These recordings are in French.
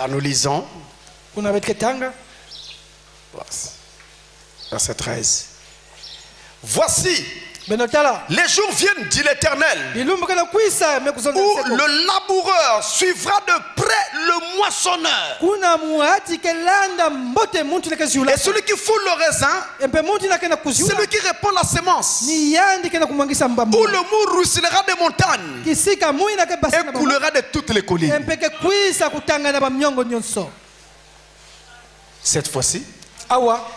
Là, nous lisons. Verset 13. Voici, les jours viennent, dit l'Éternel, où le laboureur suivra de près le moissonneur. Et celui qui foule le raisin, celui qui répand la semence, où le mou ruisselera des montagnes et coulera de toutes les collines. Cette fois-ci,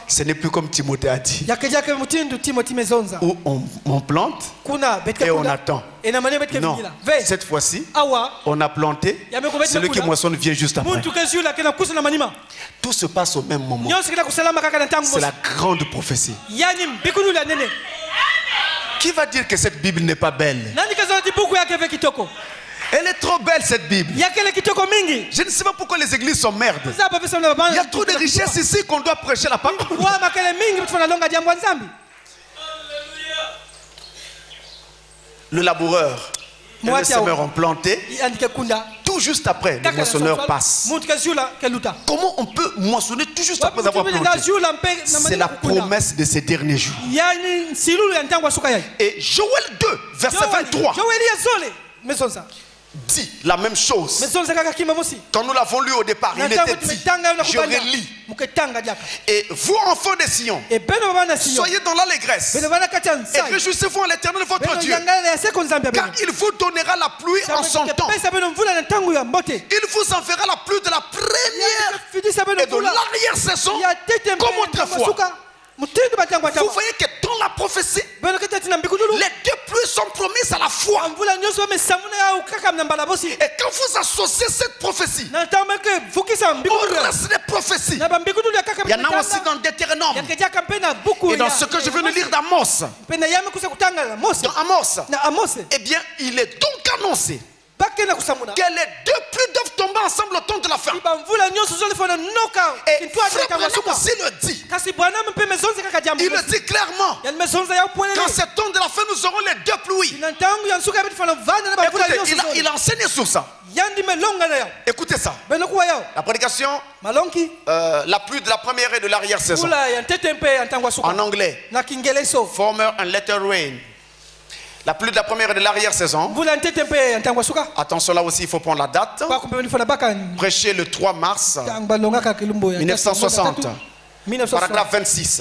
ce n'est plus comme Timothée a dit, où on plante et on attend. Non, cette fois-ci, on a planté, celui qui moissonne vient juste après. Tout se passe au même moment. C'est la grande prophétie. Qui va dire que cette Bible n'est pas belle? Elle est trop belle, cette Bible. Je ne sais pas pourquoi les églises sont merdes. Il y a trop de richesses ici qu'on doit prêcher la parole. Le laboureur et le semeur ont planté. Tout juste après, le moissonneur passe. Comment on peut moissonner tout juste après avoir planté? C'est la promesse de ces derniers jours. Et Joël 2, verset 23. Dit la même chose. Quand nous l'avons lu au départ, il était dit, je relis. Et vous, enfants de Sion, soyez dans l'allégresse et réjouissez-vous en l'Éternel votre Dieu, car il vous donnera la pluie en son temps. Il vous enverra la pluie de la première et de l'arrière-saison comme autrefois. Vous voyez que dans la prophétie, les deux pluies sont promises à la fois. Et quand vous associez cette prophétie au reste des prophéties, il y en a aussi dans Deutéronome et dans ce que je viens de lire d'Amos. Dans Amos, eh bien, il est donc annoncé que les deux pluies doivent tomber ensemble au temps de la fin. Et Frère Branham aussi le dit. Il le dit clairement. Quand c'est le temps de la fin, nous aurons les deux pluies. Écoutez, il a enseigné sur ça. Écoutez ça. La prédication, la pluie de la première et de l'arrière-saison. En anglais, former and latter rain. La pluie de la première et de l'arrière-saison. Attention, là aussi, il faut prendre la date. Prêché le 3 mars 1960. Paragraphe 26.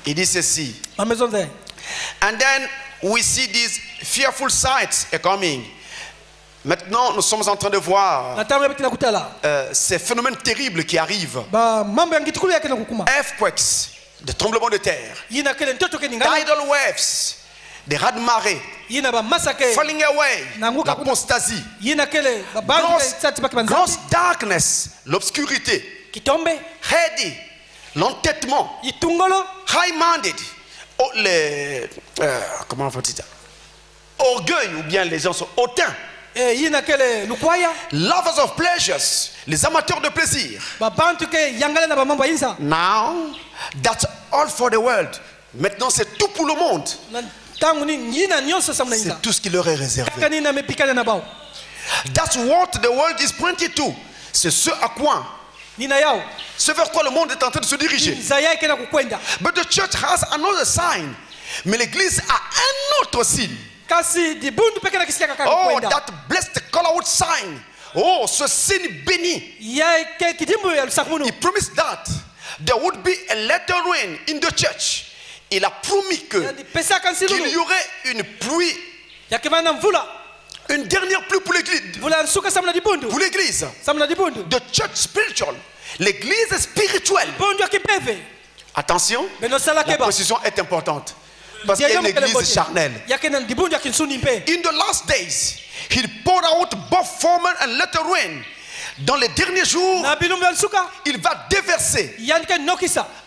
Il dit ceci. And then we see these fearful sights are coming. Maintenant, nous sommes en train de voir ces phénomènes terribles qui arrivent. Earthquakes, des tremblements de terre. Tidal waves. Des raz-de-marée, falling away, l'apostasie, gross darkness, l'obscurité, heady, l'entêtement, high-minded, comment on va dire ça? Orgueil, ou bien les gens sont hautains. Lovers of pleasures, les amateurs de plaisir. Now, that's all for the world. Maintenant, c'est tout pour le monde. C'est tout ce qui leur est réservé. That's what the world is pointing to. C'est ce à quoi, ce vers quoi le monde est en train de se diriger. But the church has another sign. Mais l'église a un autre signe. Oh, that blessed call-out sign. Oh, ce signe béni. He promised that there would be a latter rain in the church. Il a promis qu'il y aurait une pluie, une dernière pluie pour l'église. Pour l'église. The church spiritual. L'église spirituelle. Attention, la précision est importante. Parce qu'il y a une église charnelle. In the last days, he poured out both former and latter rain. Dans les derniers jours, il va déverser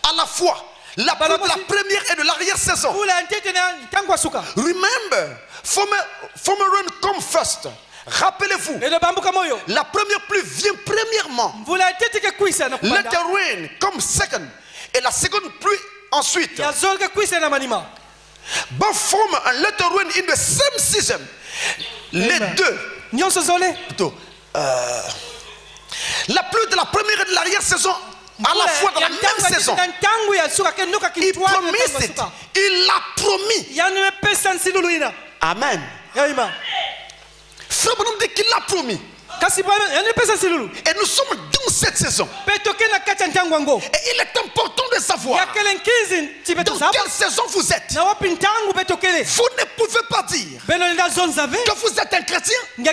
à la fois la pluie de la première et de l'arrière-saison. Remember, former rain come first. Rappelez-vous, la première pluie vient premièrement. Latter rain come second. Et la seconde pluie ensuite. Both former and latter rain in the same season. Les deux. Plutôt, La pluie de la première et de l'arrière-saison, à la fois dans la même saison. Il promet, il l'a promis. Amen. Frère Branham dit qu'il l'a promis. Et nous sommes dans cette saison. Et il est important de savoir dans quelle saison vous êtes. Vous ne pouvez pas dire que vous êtes un chrétien. Vous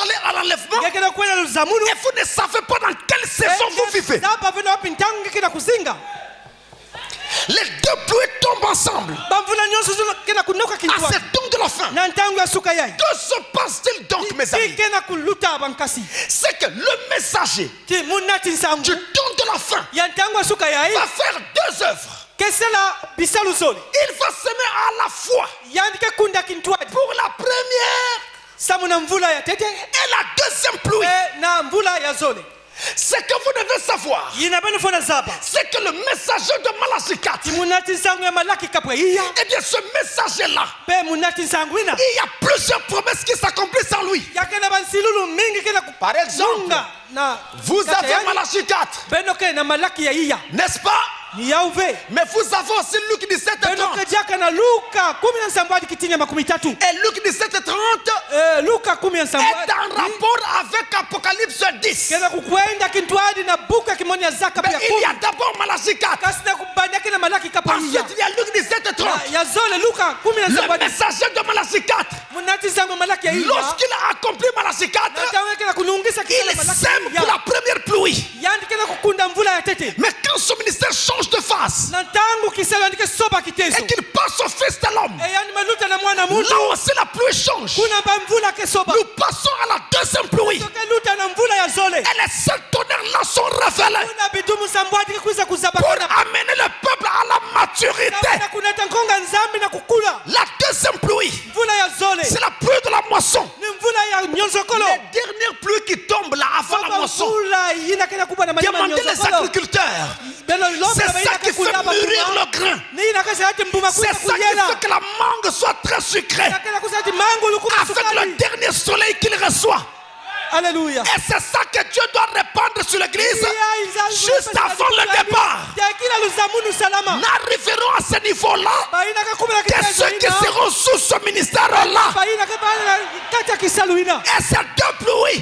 allez à l'enlèvement et vous ne savez pas dans quelle saison vous vivez. Les deux pluies tombent ensemble à ce temps de la fin. Que se passe-t-il donc, mes amis? C'est que le messager du temps de la fin va faire deux œuvres. Il va semer à la fois pour la première et la deuxième pluie. Ce que vous devez savoir, c'est que le messager de Malachi 4, eh bien ce messager-là, il y a plusieurs promesses qui s'accomplissent en lui. Par exemple, vous avez Malachi 4, n'est-ce pas? Mais vous avez aussi Luc 17 et 30. Et Luc 17 et 30 est en rapport avec Apocalypse 10. Mais il y a d'abord Malachi 4. Ensuite il y a Luc 17 et 30. Le messager de Malachi 4, lorsqu'il a accompli Malachi 4, il sème pour la première pluie. Mais quand son ministère change de face et qu'il passe au fils de l'homme, là aussi la pluie change. Nous passons à la deuxième pluie et les sept tonnerres-là sont révélés pour amener le peuple à la maturité. La deuxième pluie, c'est la pluie de la moisson. Les dernières pluies qui tombent là avant la moisson, demandez les agriculteurs. C'est ça qui fait mûrir le grain. C'est ça qui fait que la mangue soit très sucrée avec le dernier soleil qu'il reçoit. Alléluia. Et c'est ça que Dieu doit répandre sur l'église juste avant le départ. N'arriveront à ce niveau-là que ceux qui seront sous ce ministère-là. Et ces deux pluies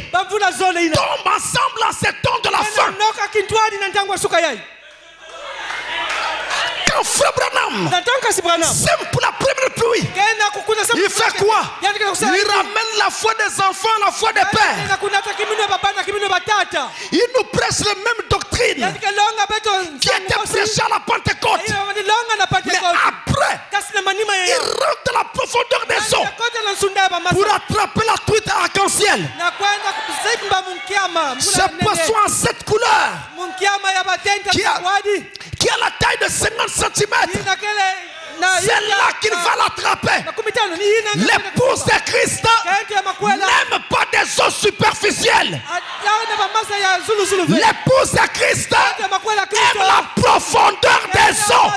tombent ensemble en ce temps de la fin. Quand Frère Branham sème pour la première pluie, il fait quoi? Il ramène la foi des enfants, la foi des pères. Il nous prêche les mêmes doctrines qui étaient prêchées à la Pentecôte. Mais après, il rentre dans la profondeur des eaux pour attraper la truite arc-en-ciel. Ce poisson en 7 couleurs qui a la taille de 50 cm. C'est là qu'il va l'attraper. L'épouse de Christ n'aime pas des eaux superficielles. L'épouse de Christ aime la profondeur des eaux.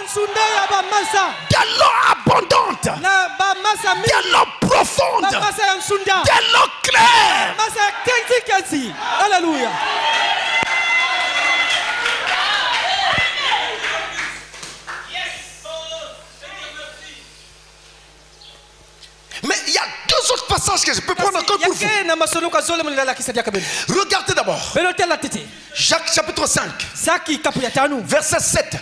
De l'eau abondante. De l'eau profonde. De l'eau claire. Alléluia. Mais il y a deux autres passages que je peux prendre encore pour vous. Regardez d'abord Jacques chapitre 5 verset 7.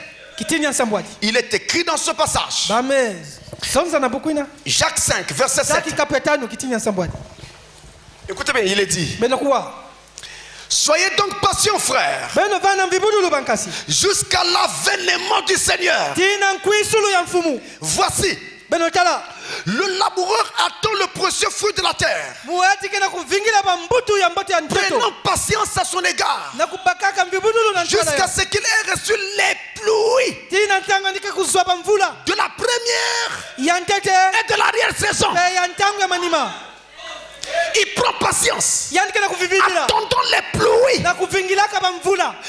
Il est écrit dans ce passage, Jacques 5 verset 7. Écoutez bien, il est dit: soyez donc patients, frères, jusqu'à l'avènement du Seigneur. Voici, le laboureur attend le précieux fruit de la terre, prenant patience à son égard, jusqu'à ce qu'il ait reçu les pluies de la première et de l'arrière-saison. il prend patience. Attendons les pluies.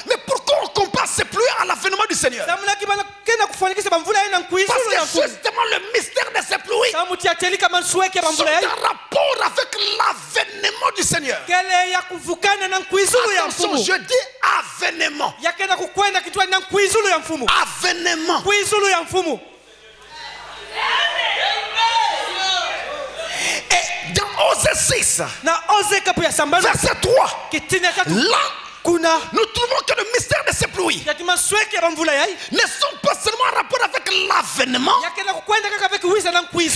Mais pourquoi on compare ces pluies à l'avènement du Seigneur? Parce que justement le mystère de ces pluies sont en rapport avec l'avènement du Seigneur. Attention, je dis avènement. Avènement. Et dans Osée 6, verset 3, là, nous trouvons que le mystère de ces pluies ne sont pas seulement en rapport avec l'avènement,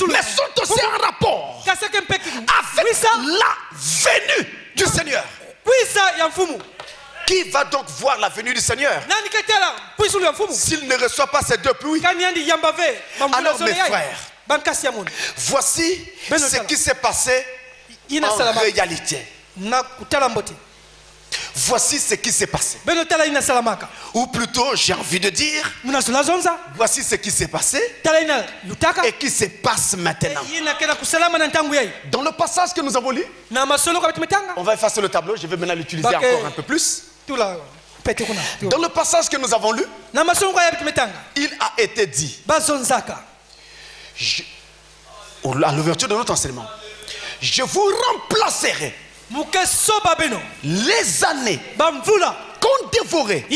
mais sont aussi en rapport avec la venue du Seigneur. Qui va donc voir la venue du Seigneur s'il ne reçoit pas ces deux pluies? Alors mes frères, voici ce qui s'est passé en réalité. Voici ce qui s'est passé. Ou plutôt, j'ai envie de dire, voici ce qui s'est passé et qui se passe maintenant. Dans le passage que nous avons lu, on va effacer le tableau, je vais maintenant l'utiliser encore un peu plus. Dans le passage que nous avons lu, il a été dit, à l'ouverture de notre enseignement, je vous remplacerai les années qu'on dévorait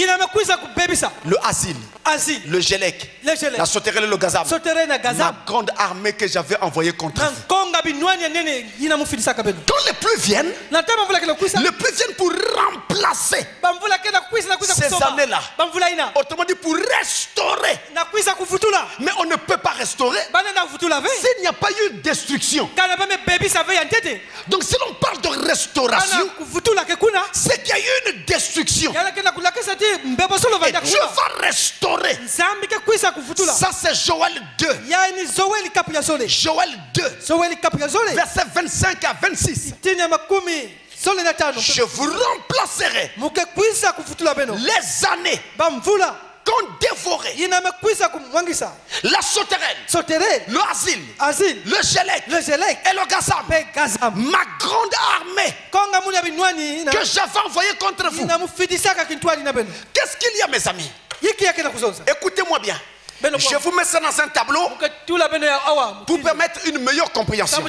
le asile, le Gélec, la Soterelle et le Gazam, la grande armée que j'avais envoyée contre vous. Quand les pluies viennent, pour remplacer ces années-là. Autrement dit, pour restaurer. Mais on ne peut pas restaurer s'il n'y a pas eu de destruction. Donc si l'on parle de restauration, c'est qu'il y a eu une destruction. Et Dieu va restaurer. Ça c'est Joël 2. Joël 2. Versets 25 à 26. Je vous remplacerai les années qu'on dévorait la Soterelle, le Asile, le Gélec et le Gazam, ma grande armée que j'avais envoyée contre vous. Qu'est-ce qu'il y a, mes amis? Écoutez-moi bien. Je vous mets ça dans un tableau pour permettre une meilleure compréhension.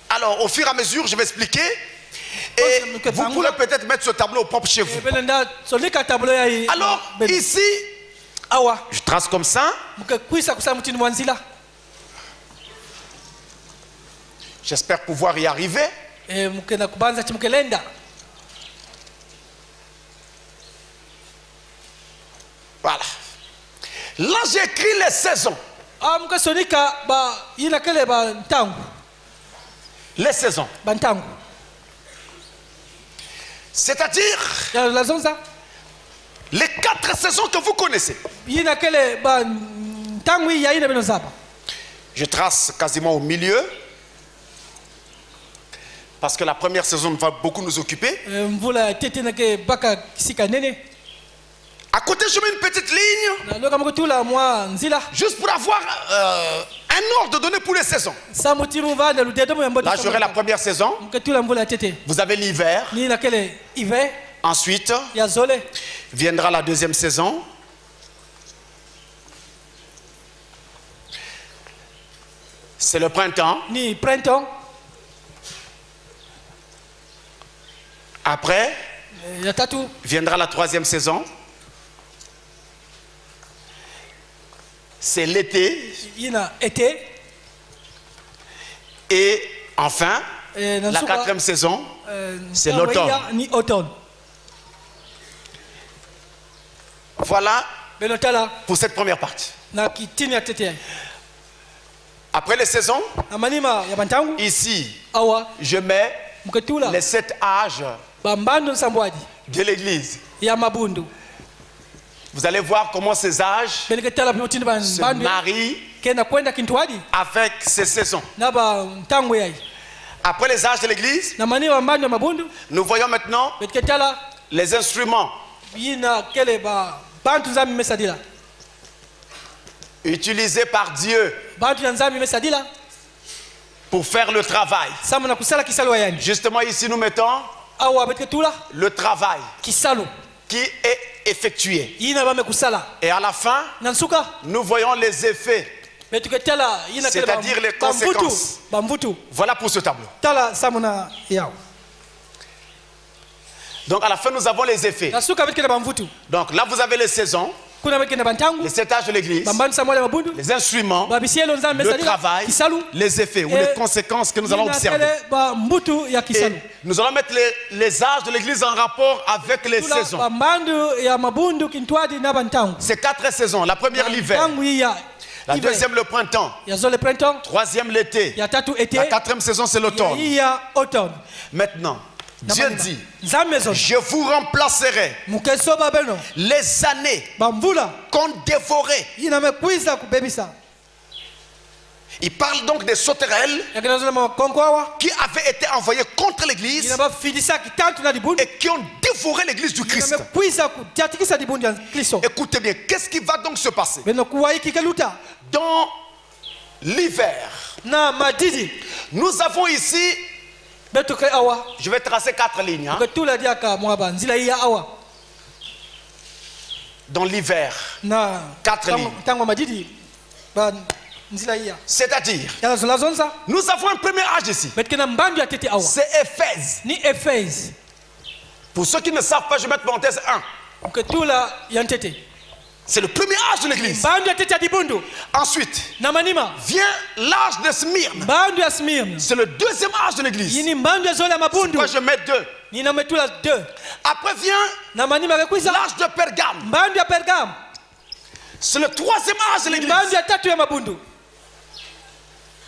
Alors, au fur et à mesure, je vais expliquer. Et vous pourrez peut-être mettre ce tableau propre chez vous. Alors, ici, je trace comme ça. J'espère pouvoir y arriver. Voilà. Là, j'écris les saisons. Les saisons. C'est-à-dire les 4 saisons que vous connaissez. Je trace quasiment au milieu parce que la première saison va beaucoup nous occuper. À côté, je mets une petite ligne juste pour avoir un ordre donné pour les saisons. Là, j'aurai la première saison. Vous avez l'hiver. Ensuite, viendra la deuxième saison. C'est le printemps. Après, viendra la troisième saison. C'est l'été. Et enfin, la 4e saison, c'est l'automne. Voilà pour cette première partie. Après les saisons, ici, je mets les 7 âges de l'église. Vous allez voir comment ces âges se marient avec ces saisons. Après les âges de l'église, nous voyons maintenant les instruments utilisés par Dieu pour faire le travail. Justement ici nous mettons le travail qui est effectué. Et à la fin, nous voyons les effets, c'est-à-dire les conséquences. Voilà pour ce tableau. Donc à la fin nous avons les effets. Donc là vous avez les saisons, les 7 âges de l'église, les instruments, le travail, les effets ou les conséquences que nous allons observer. Et nous allons mettre les âges de l'église en rapport avec les saisons. C'est 4 saisons. La première l'hiver, la deuxième le printemps, troisième l'été, la 4e saison c'est l'automne. Maintenant Dieu dit, je vous remplacerai les années qu'on dévorait. Il parle donc des sauterelles qui avaient été envoyées contre l'église et qui ont dévoré l'église du Christ. Écoutez bien, qu'est-ce qui va donc se passer? Dans l'hiver, nous avons ici, je vais tracer 4 lignes. Hein. Dans l'hiver, 4 lignes. C'est-à-dire, nous avons un premier âge ici. C'est Éphèse. Pour ceux qui ne savent pas, je vais mettre parenthèse 1. C'est le premier âge de l'église. Ensuite, vient l'âge de Smyrne. C'est le deuxième âge de l'église. Pourquoi je mets 2? Après vient l'âge de Pergame. C'est le 3e âge de l'église.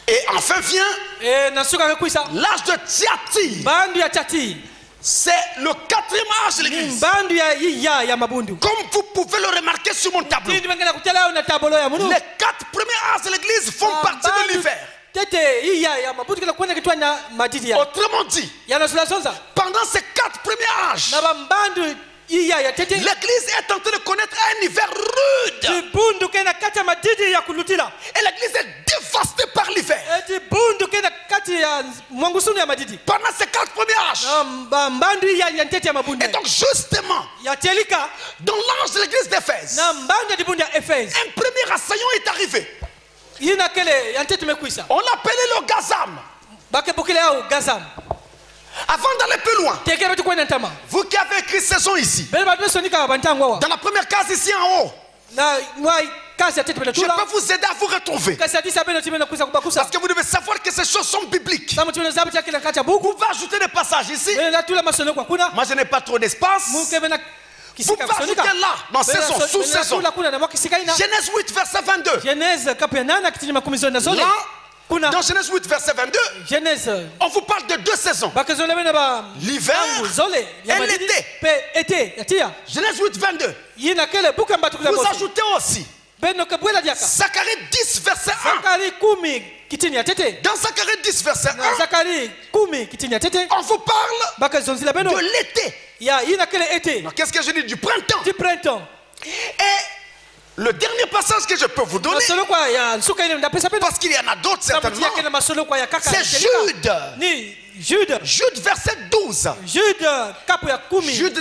Et enfin vient l'âge de Thyatire. C'est le 4e âge de l'église. Comme vous pouvez le remarquer sur mon tableau, les 4 premiers âges de l'église font partie de l'hiver. Autrement dit, pendant ces 4 premiers âges, l'église est en train de connaître un hiver rude. Et l'église est dévastée par l'hiver. Pendant ces 4 premiers âges. Et donc justement, dans l'âge de l'église d'Éphèse, un premier assaillant est arrivé. On l'appelait le Gazam. Avant d'aller plus loin, vous qui avez écrit saison ici, dans la première case ici en haut, je peux vous aider à vous retrouver. Parce que vous devez savoir que ces choses sont bibliques. Vous pouvez ajouter des passages ici. Moi je n'ai pas trop d'espace. Vous pouvez ajouter là, dans saison, sous-saison. Genèse 8, verset 22. Là, dans Genèse 8, verset 22, on vous parle de 2 saisons. L'hiver et l'été. Genèse 8, 22. Vous ajoutez aussi Zacharie 10, verset 1. Dans Zacharie 10, verset 1, on vous parle de l'été. Qu'est-ce que je dis? Du printemps. Et le dernier passage que je peux vous donner, parce qu'il y en a d'autres certainement, c'est Jude, verset 12. Jude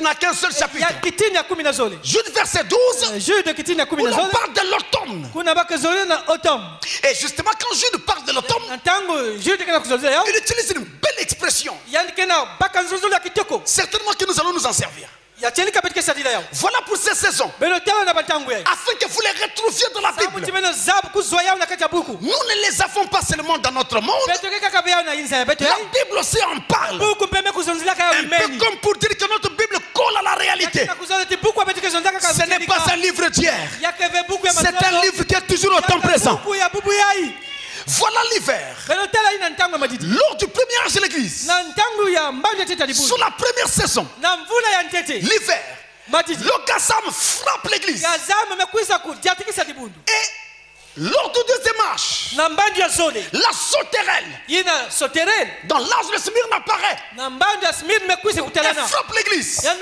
n'a qu'un seul chapitre. Jude, verset 12, où l'on parle de l'automne. Et justement, quand Jude parle de l'automne, il utilise une belle expression. Certainement que nous allons nous en servir. Voilà pour ces saisons, afin que vous les retrouviez dans la Bible. Nous ne les avons pas seulement dans notre monde. La Bible aussi en parle. Un peu comme pour dire que notre Bible colle à la réalité. Ce n'est pas un livre d'hier. C'est un livre qui est toujours au temps présent. Voilà l'hiver. Lors du premier âge de l'église, sous la première saison, l'hiver, le Gazam frappe l'église. Et Lors de deuxième marche, la sauterelle dans l'âge de Smyrne apparaît et frappe l'église. Dans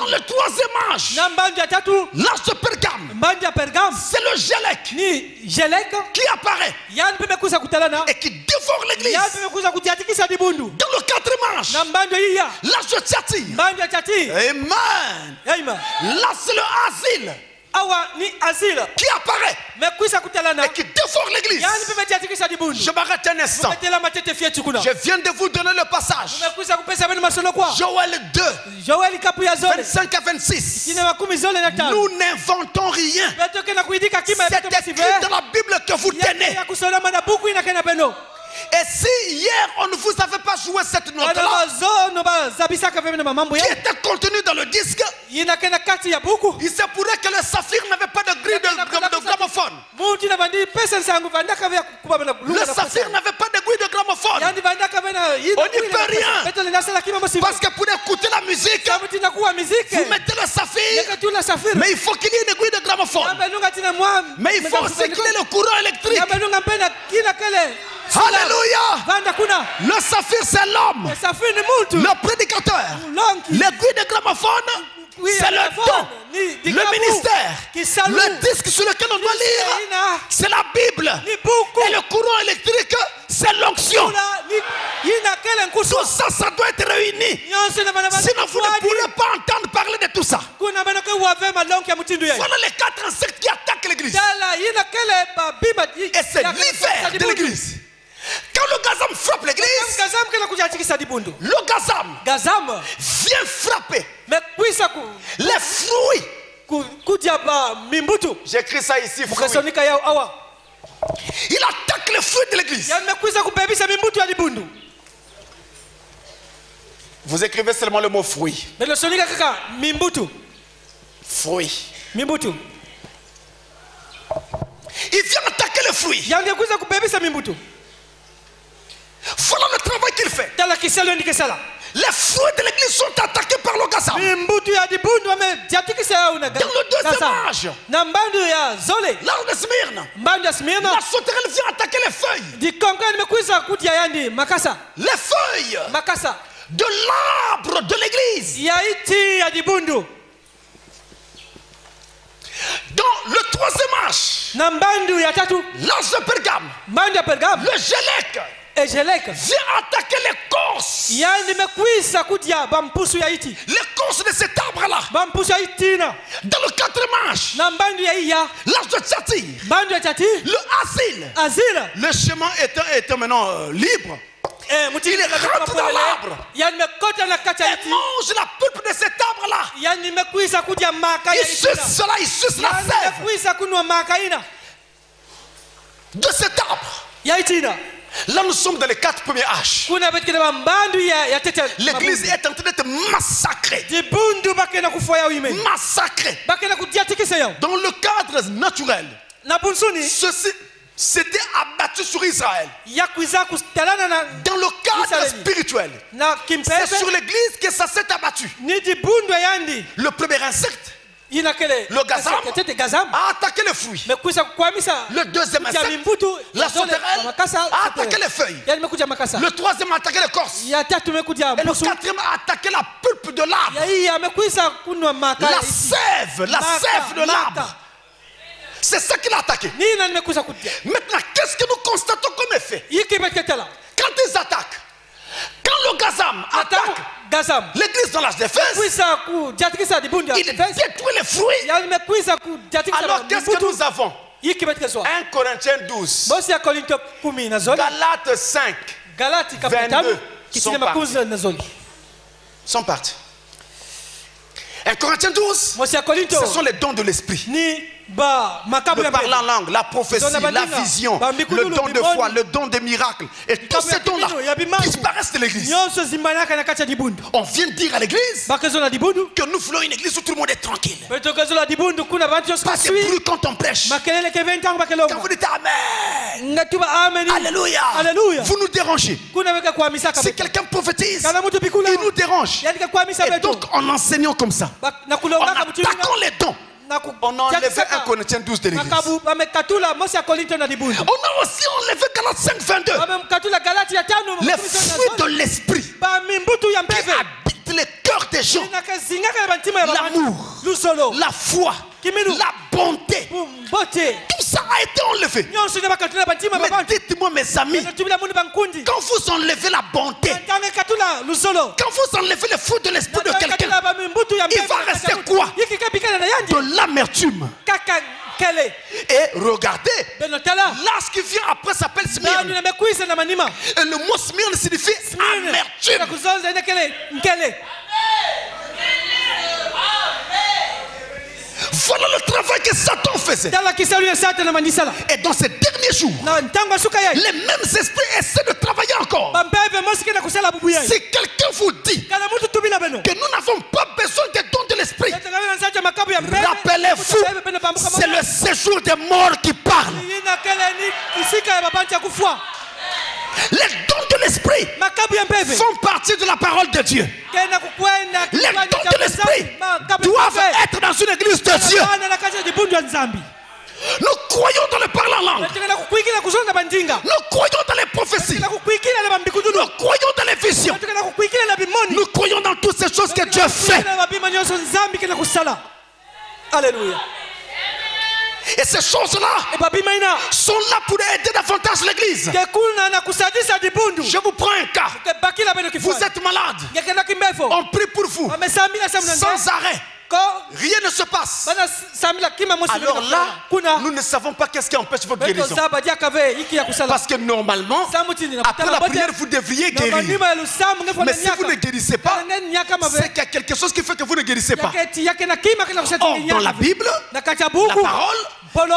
le troisième âge, l'âge de Pergame, c'est le Gélec qui apparaît et qui dévore l'église. Dans le quatrième âge, l'âge de Thyatire. Amen. Là c'est le asile qui apparaît et qui dévore l'église. Je m'arrête un instant. Je viens de vous donner le passage. Joël 2, 25 à 26. Nous n'inventons rien. C'est écrit dans la Bible que vous tenez. Et si hier on ne vous avait pas joué cette note-là, qui était contenue dans le disque, il se pourrait que le saphir n'avait pas de grille de gramophone. Le saphir n'avait pas de grille de gramophone. On n'y peut rien. Parce que pour écouter la musique, vous mettez le saphir, mais il faut qu'il y ait une grille de gramophone. Mais il faut aussi qu'il y ait le courant électrique. Alléluia. Le saphir c'est l'homme, le prédicateur. Les grilles de gramophone c'est le don, le ministère. Le disque sur lequel on doit lire c'est la Bible. Et le courant électrique c'est l'onction. Tout ça, ça doit être réuni. Sinon vous ne pourrez pas entendre parler de tout ça. Voilà les 4 insectes qui attaquent l'église. Et c'est l'hiver de l'église. Quand le gazam frappe l'église, le gazam vient frapper les fruits. J'écris ça ici, fruits. Il attaque les fruits de l'église. Vous écrivez seulement le mot fruit. Fruit. Il vient attaquer les fruits. Voilà le travail qu'il fait. Les fruits de l'église sont attaqués par le gazam. Dans le deuxième âge, l'âge de Smyrne, la sauterelle vient attaquer les feuilles. Les feuilles de l'arbre de l'église. Dans le troisième âge, l'âge de Pergame, le Gélec vient attaquer l'écorce. L'écorce de cet arbre-là. Dans le quatrième âge, l'âge de Thyatire, le asile. Le chemin étant maintenant libre, il rentre dans l'arbre et mange la pulpe de cet arbre-là. Il suce cela, il suce la sève de cet arbre. Là nous sommes dans les 4 premiers âges. L'église est en train d'être massacrée. Massacrée. Dans le cadre naturel, ceci s'était abattu sur Israël. Dans le cadre spirituel, c'est sur l'église que ça s'est abattu. Le premier insecte, le gazam a attaqué les fruits. Le deuxième insecte, la sauterelle, a attaqué les feuilles. Le troisième a attaqué l'écorce. Et le quatrième a attaqué la pulpe de l'arbre. La sève de l'arbre. C'est ça qu'il a attaqué. Maintenant, qu'est-ce que nous constatons comme effet? Quand ils attaquent, quand le gazam attaque l'église dans l'âge d'Éphèse, il détruit les fruits. Alors qu'est-ce que nous avons? 1 Corinthiens 12, Galates 5, 22 sont partis. 1 Corinthiens 12, ce sont les dons de l'esprit. Le parler en langue, la prophétie, la vision, le don de foi, le don des miracles. Et tous ces dons-là disparaissent de l'église. On vient dire à l'église que nous voulons une église où tout le monde est tranquille. Pas de bruit quand on prêche. Quand vous dites Amen, Alléluia, vous nous dérangez. Si quelqu'un prophétise, il nous dérange. Et donc en enseignant comme ça, en attaquant les dons, On a enlevé 1 Corinthiens 12 de l'église. On a aussi enlevé Galates 5, 22. Les fruits de l'esprit qui habitent les cœurs des gens. L'amour, la foi, la bonté. Tout ça a été enlevé. Mais dites-moi mes amis, quand vous enlevez la bonté, quand vous enlevez le fruit de l'esprit de quelqu'un, il va rester quoi? De l'amertume. Et regardez, là ce qui vient après s'appelle Smyrne. Et le mot Smyrne signifie amertume. Voilà le travail que Satan faisait. Et dans ces derniers jours, les mêmes esprits essaient de travailler encore. Si quelqu'un vous dit que nous n'avons pas besoin des dons de l'esprit, rappelez-vous, c'est le séjour des morts qui parle. Les dons de l'esprit font partie de la parole de Dieu. Les dons de l'esprit doivent être dans une église de Dieu. Nous croyons dans le parler en langue. Nous croyons dans les prophéties. Nous croyons dans les visions. Nous croyons dans toutes ces choses que Dieu fait. Alléluia. Et ces choses-là sont là pour aider davantage l'église. Je vous prends un cas. Vous êtes malade. On prie pour vous sans arrêt. Rien ne se passe. Alors là, nous ne savons pas qu'est-ce qui empêche votre guérison. Parce que normalement, après la prière, vous devriez guérir. Mais si vous ne guérissez pas, c'est qu'il y a quelque chose qui fait que vous ne guérissez pas. Or, dans la Bible, la parole,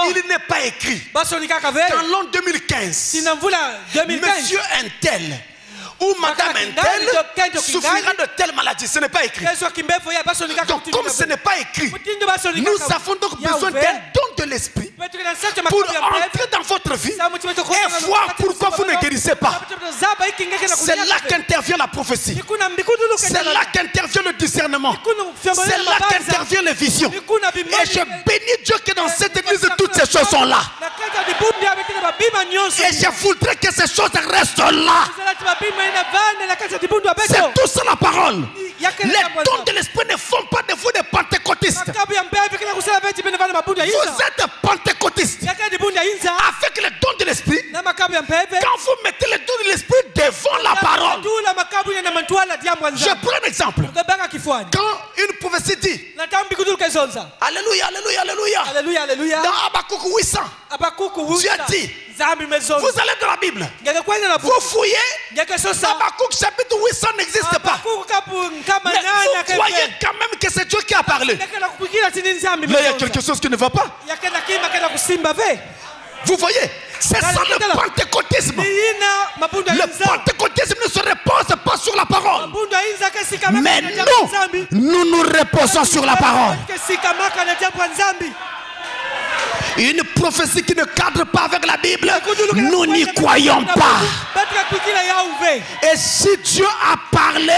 il n'est pas écrit qu'en l'an 2015, monsieur un tel ou madame Intel souffrira de telle maladie. Ce n'est pas écrit. Donc comme ce n'est pas écrit, nous avons donc besoin d'un don de l'esprit pour entrer dans votre vie et voir pourquoi vous ne guérissez pas. C'est là qu'intervient la prophétie. C'est là qu'intervient le discernement. C'est là qu'intervient les visions. Et je bénis Dieu que dans cette église toutes ces choses sont là. Et je voudrais que ces choses restent là. C'est tout ça la parole. Les dons de l'esprit ne font pas de vous des pentecôtistes. Vous êtes pentecôtistes avec les dons de l'esprit. Quand vous mettez les dons de l'esprit devant la parole, je prends un exemple. Quand une prophétie dit Alléluia, Alléluia, Alléluia, Alléluia, Alléluia, dans Habakkuk 800, Dieu dit vous allez dans la Bible, vous fouillez, Habakkuk chapitre 800 n'existe pas. Mais vous croyez quand même que c'est Dieu qui a parlé. Mais il y a quelque chose qui ne va pas. Vous voyez, c'est ça le pentecôtisme. Le pentecôtisme ne se repose pas sur la parole. Mais nous nous reposons sur la parole. Une prophétie qui ne cadre pas avec la Bible, nous n'y croyons pas. Et si Dieu a parlé,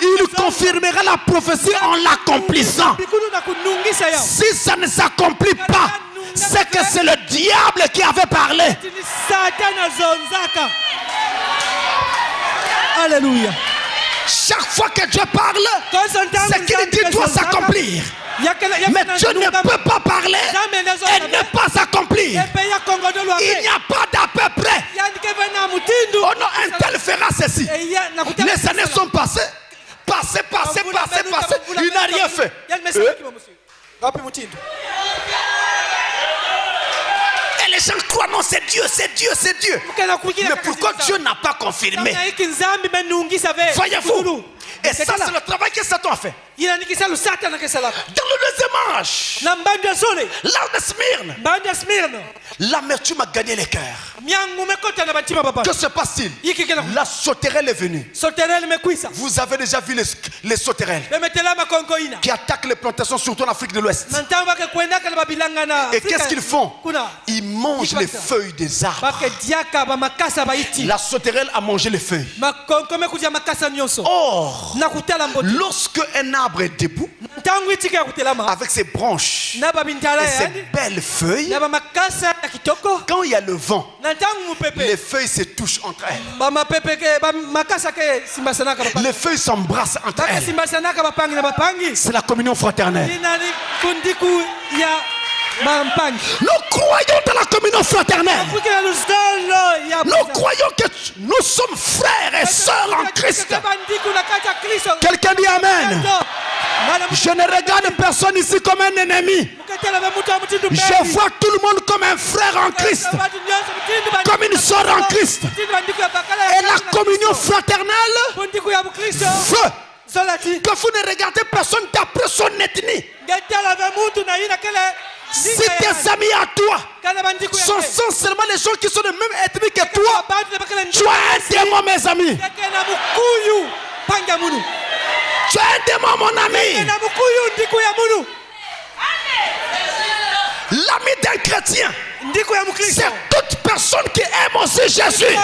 il confirmera la prophétie en l'accomplissant. Si ça ne s'accomplit pas, c'est que c'est le diable qui avait parlé. Alléluia. Chaque fois que Dieu parle, c'est qu'il dit doit s'accomplir. Mais Dieu ne peut pas parler et ne pas s'accomplir. Il n'y a pas d'à peu près. Oh non, un tel fera ceci. Les années sont passées. Passées. Il n'a rien fait. Et les gens croient, non, c'est Dieu. Mais pourquoi Dieu n'a pas confirmé? Voyez-vous? Et ça, c'est le travail que Satan a fait. Dans le deuxième âge, l'âge de Smyrne, l'amertume a gagné les cœurs. Que se passe-t-il? La sauterelle est venue. Vous avez déjà vu les sauterelles qui attaquent les plantations, surtout en Afrique de l'Ouest. Et qu'est-ce qu'ils font? Ils mangent les feuilles des arbres. La sauterelle a mangé les feuilles. Or, lorsque un arbre est debout, avec ses branches et ses belles feuilles. Quand il y a le vent, les feuilles se touchent entre elles. Les feuilles s'embrassent entre elles. C'est la communion fraternelle. Nous croyons dans la communion fraternelle. Nous croyons que nous sommes frères et sœurs en Christ. Quelqu'un dit Amen. Je ne regarde personne ici comme un ennemi. Je vois tout le monde comme un frère en Christ, comme une sœur en Christ. Et la communion fraternelle veut que vous ne regardez personne d'après son ethnie. Si tes amis à toi sont seulement les gens qui sont de même ethnie que toi, tu as un démon, mes amis. Tu as un démon, mon ami. L'ami d'un chrétien, c'est toute personne qui aime aussi Jésus.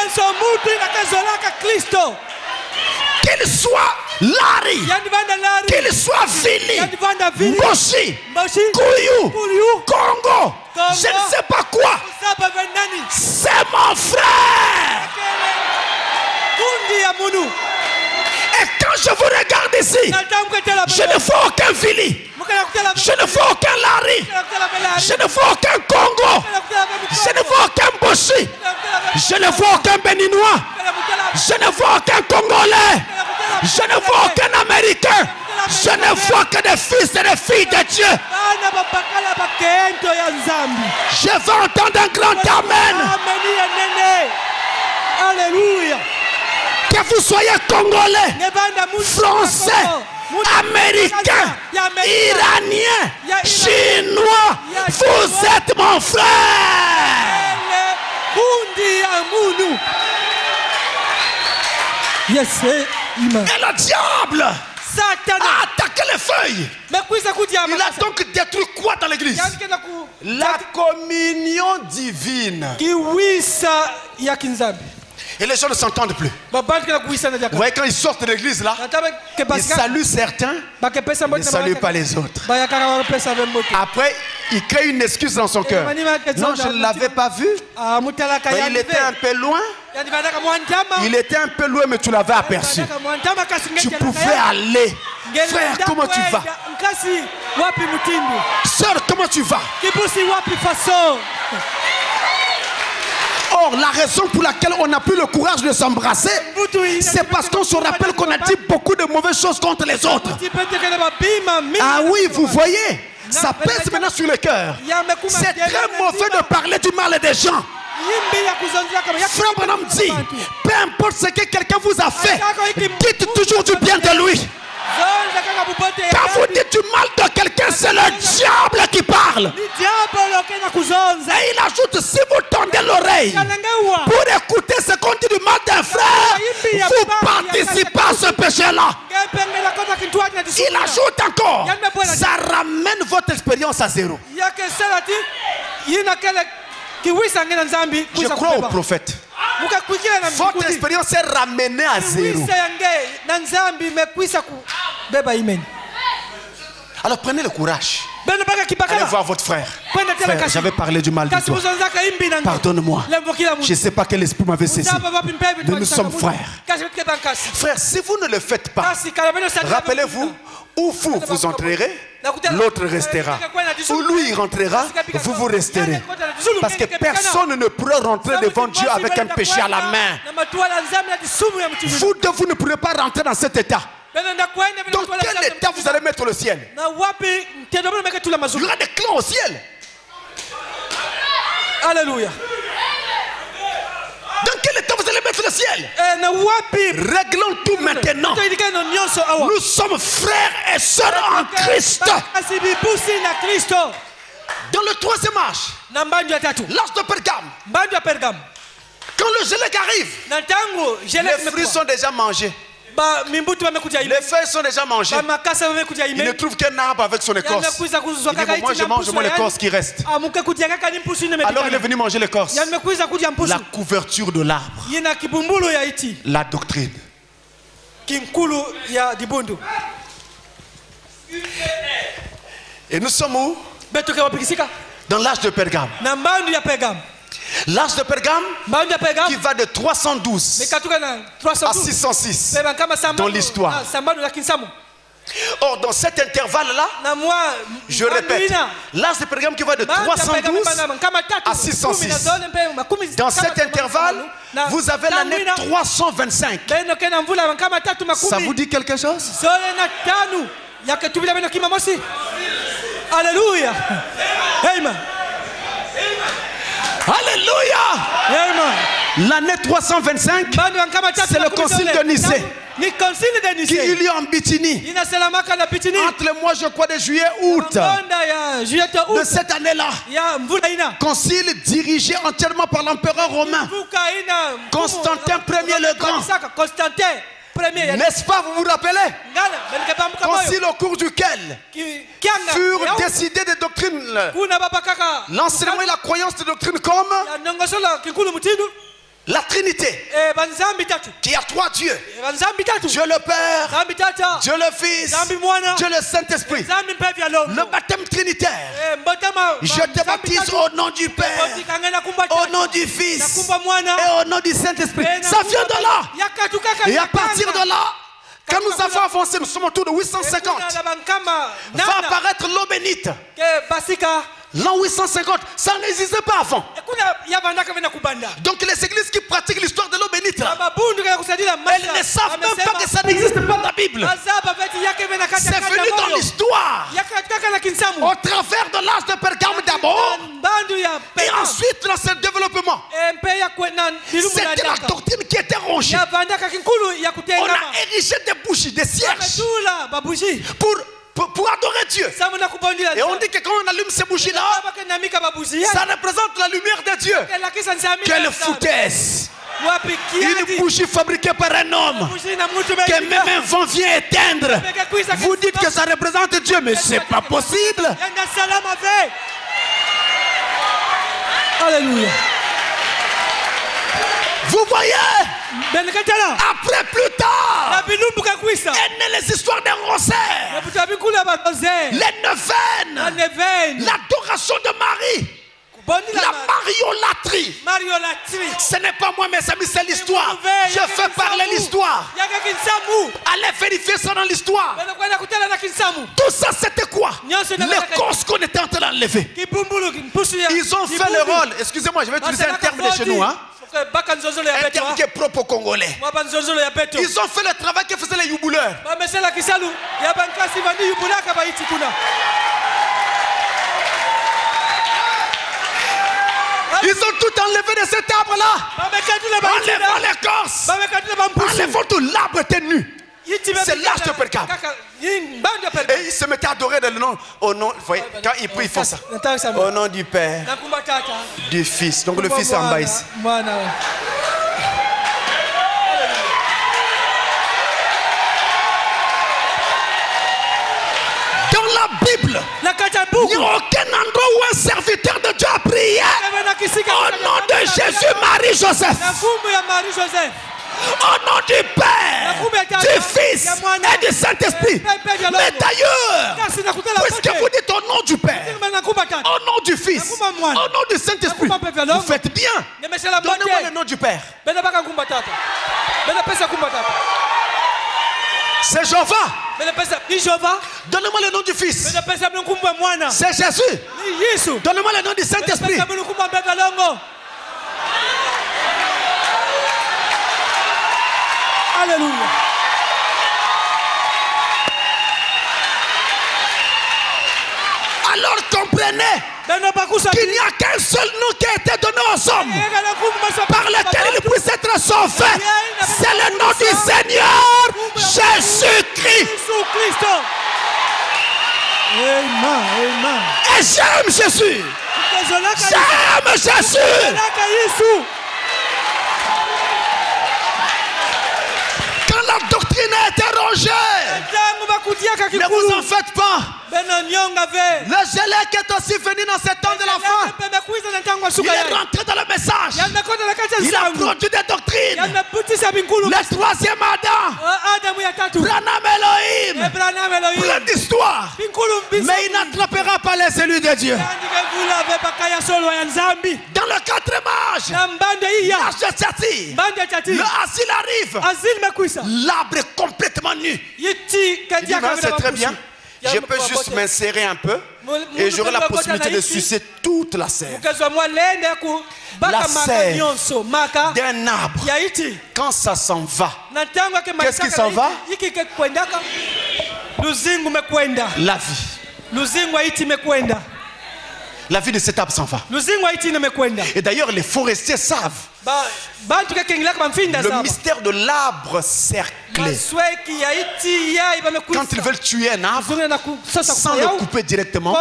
Qu'il soit Larry, qu'il soit Vili, Moshi, Kouyou, Congo, je ne sais pas quoi. C'est mon frère. Et quand je vous regarde ici, je ne vois aucun Vili, je ne vois aucun Larry, je ne vois aucun Congo, je ne vois aucun Moshi, je ne vois aucun Béninois, je ne vois aucun Congolais, je ne vois aucun Américain, je ne vois que des fils et des filles de Dieu. Je veux entendre un grand Amen. Alléluia. Que vous soyez Congolais, Français, Américains, Iraniens, Chinois, vous êtes mon frère. Et le diable a attaqué les feuilles. Il a donc détruit quoi dans l'église? La communion divine. Et les gens ne s'entendent plus. Vous voyez, quand ils sortent de l'église là, ils saluent certains, ils ne saluent pas les autres. Après, il crée une excuse dans son cœur. Non, je ne l'avais pas vu. Il était un peu loin. Il était un peu loin, mais tu l'avais aperçu. Tu pouvais aller. Frère, comment tu vas? Sœur, comment tu vas? Or, la raison pour laquelle on n'a plus le courage de s'embrasser, c'est parce qu'on se rappelle qu'on a dit beaucoup de mauvaises choses contre les autres. Ah oui, vous voyez, ça pèse maintenant sur le cœur. C'est très mauvais de parler du mal des gens. Frère Branham dit, peu importe ce que quelqu'un vous a fait, dites toujours du bien de lui. Quand vous dites du mal de quelqu'un, c'est le diable qui parle. Et il ajoute, si vous tendez l'oreille pour écouter ce qu'on dit du mal d'un frère, vous participez à ce péché-là. Il ajoute encore, ça ramène votre expérience à zéro. Je crois au prophète. Votre expérience est ramenée à zéro. Alors prenez le courage. Allez voir votre frère. Frère, j'avais parlé du mal de toi. Pardonne-moi. Je ne sais pas quel esprit m'avait saisi. Nous sommes frères. Frère, si vous ne le faites pas, rappelez-vous, où vous entrerez, l'autre restera. Où lui rentrera, vous resterez. Parce que personne ne pourra rentrer devant Dieu avec un péché à la main. Vous deux, vous ne pourrez pas rentrer dans cet état. Dans quel état vous allez mettre le ciel? Il y aura des clans au ciel. Alléluia. Dans quel état vous allez mettre le ciel? Réglons tout maintenant. Nous sommes frères et sœurs en Christ. Dans le troisième âge, l'âge de Pergame, quand le gelec arrive, les fruits sont déjà mangés. Les feuilles sont déjà mangées. Il ne trouve qu'un arbre avec son écorce. Il dit, bon, moi je mange mon écorce qui reste. Alors il est venu manger l'écorce. La couverture de l'arbre. La doctrine. Et nous sommes où? Dans l'âge de Pergame. L'âge de Pergame qui va de 312 à 606 dans l'histoire. Or, dans cet intervalle-là, je répète, l'âge de Pergame qui va de 312 à 606. Dans cet intervalle, vous avez l'année 325. Ça vous dit quelque chose? Alléluia. Amen. Alléluia. L'année 325, c'est le concile de Nicée qui eut lieu en Bithynie entre le mois, je crois, de juillet-août de cette année-là. Concile dirigé entièrement par l'empereur romain Constantin Ier le Grand. N'est-ce pas, vous vous rappelez? Concile au cours duquel furent décidées des doctrines, l'enseignement et la croyance des doctrines comme la Trinité, qui a trois dieux: Dieu le Père, Dieu le Fils, Dieu le Saint-Esprit. Le baptême trinitaire. Je te baptise au nom du Père, au nom du Fils et au nom du Saint-Esprit. Ça vient de là. Et à partir de là, quand nous avons avancé, nous sommes autour de 850, va apparaître l'eau bénite. L'an 850, ça n'existait pas avant. Donc les églises qui pratiquent l'histoire de l'eau bénite, elles ne savent même pas que ça n'existe pas dans la Bible. C'est venu dans l'histoire, au travers de l'âge de Pergame d'abord, et ensuite dans ce développement. C'était la doctrine qui était rongée. On a érigé des bougies, des cierges pour adorer Dieu. Et on dit que quand on allume ces bougies-là, ça représente la lumière de Dieu. Quelle foutaise! Une bougie fabriquée par un homme que même un vent vient éteindre. Vous dites que ça représente Dieu, mais c'est pas possible. Alléluia. Vous voyez, après plus tard, et les histoires des rosaires, les neuvaines, l'adoration de Marie, la mariolatrie. Ce n'est pas moi, mes amis, c'est l'histoire. Je fais parler l'histoire. Allez vérifier ça dans l'histoire. Tout ça, c'était quoi? Les causes qu'on était en train d'enlever. Ils ont fait le rôle. Excusez-moi, je vais utiliser un terme de chez nous, hein? Un terme qui est propre aux Congolais. Ils ont fait le travail que faisaient les yobouleurs. Ils ont tout enlevé de cet arbre-là. Enlevant l'écorce. Enlevant tout, l'arbre était nu. C'est l'âge de Pergame. Et ils se mettaient à adorer le nom. Au nom, voyez, quand ils prient, ils font ça. Au nom du Père, du Fils. Donc le Fils est en bas ici. Dans la Bible, il n'y a aucun endroit où un serviteur de Dieu a prié au nom de Jésus, Marie, Joseph. Au nom du Père, du Fils et du Saint-Esprit. Mais d'ailleurs, puisque vous dites au nom du Père, au nom du Fils, au nom du Saint-Esprit, vous faites bien. Donnez-moi le nom du Père. C'est Jéhovah. Donnez-moi le nom du Fils. C'est Jésus. Donnez-moi le nom du Saint-Esprit. Alléluia. Alors comprenez qu'il n'y a qu'un seul nom qui a été donné aux hommes par lequel ils puissent être sauvés. C'est le nom du Seigneur Jésus-Christ. Amen. Et j'aime Jésus. J'aime Jésus. Quand la doctrine a été rongée, ne vous en faites pas. Le Gélec est aussi venu dans ce temps de la fin. Il est rentré dans le message. Il a produit des doctrines. Le troisième Adam, Branham Elohim, plein d'histoires. Mais il n'attrapera pas les élus de Dieu. Dans le 4e âge, l'âge de Thyatire, le asile arrive. L'arbre est complètement nu. Il dit, c'est très bien. Je peux juste m'insérer un peu et j'aurai la possibilité de sucer toute la sève. La sève d'un arbre, quand ça s'en va, qu'est-ce qui s'en va? La vie. La vie de cet arbre s'en va. Et d'ailleurs, les forestiers savent le mystère de l'arbre cerclé. Quand ils veulent tuer un arbre, sans le couper directement,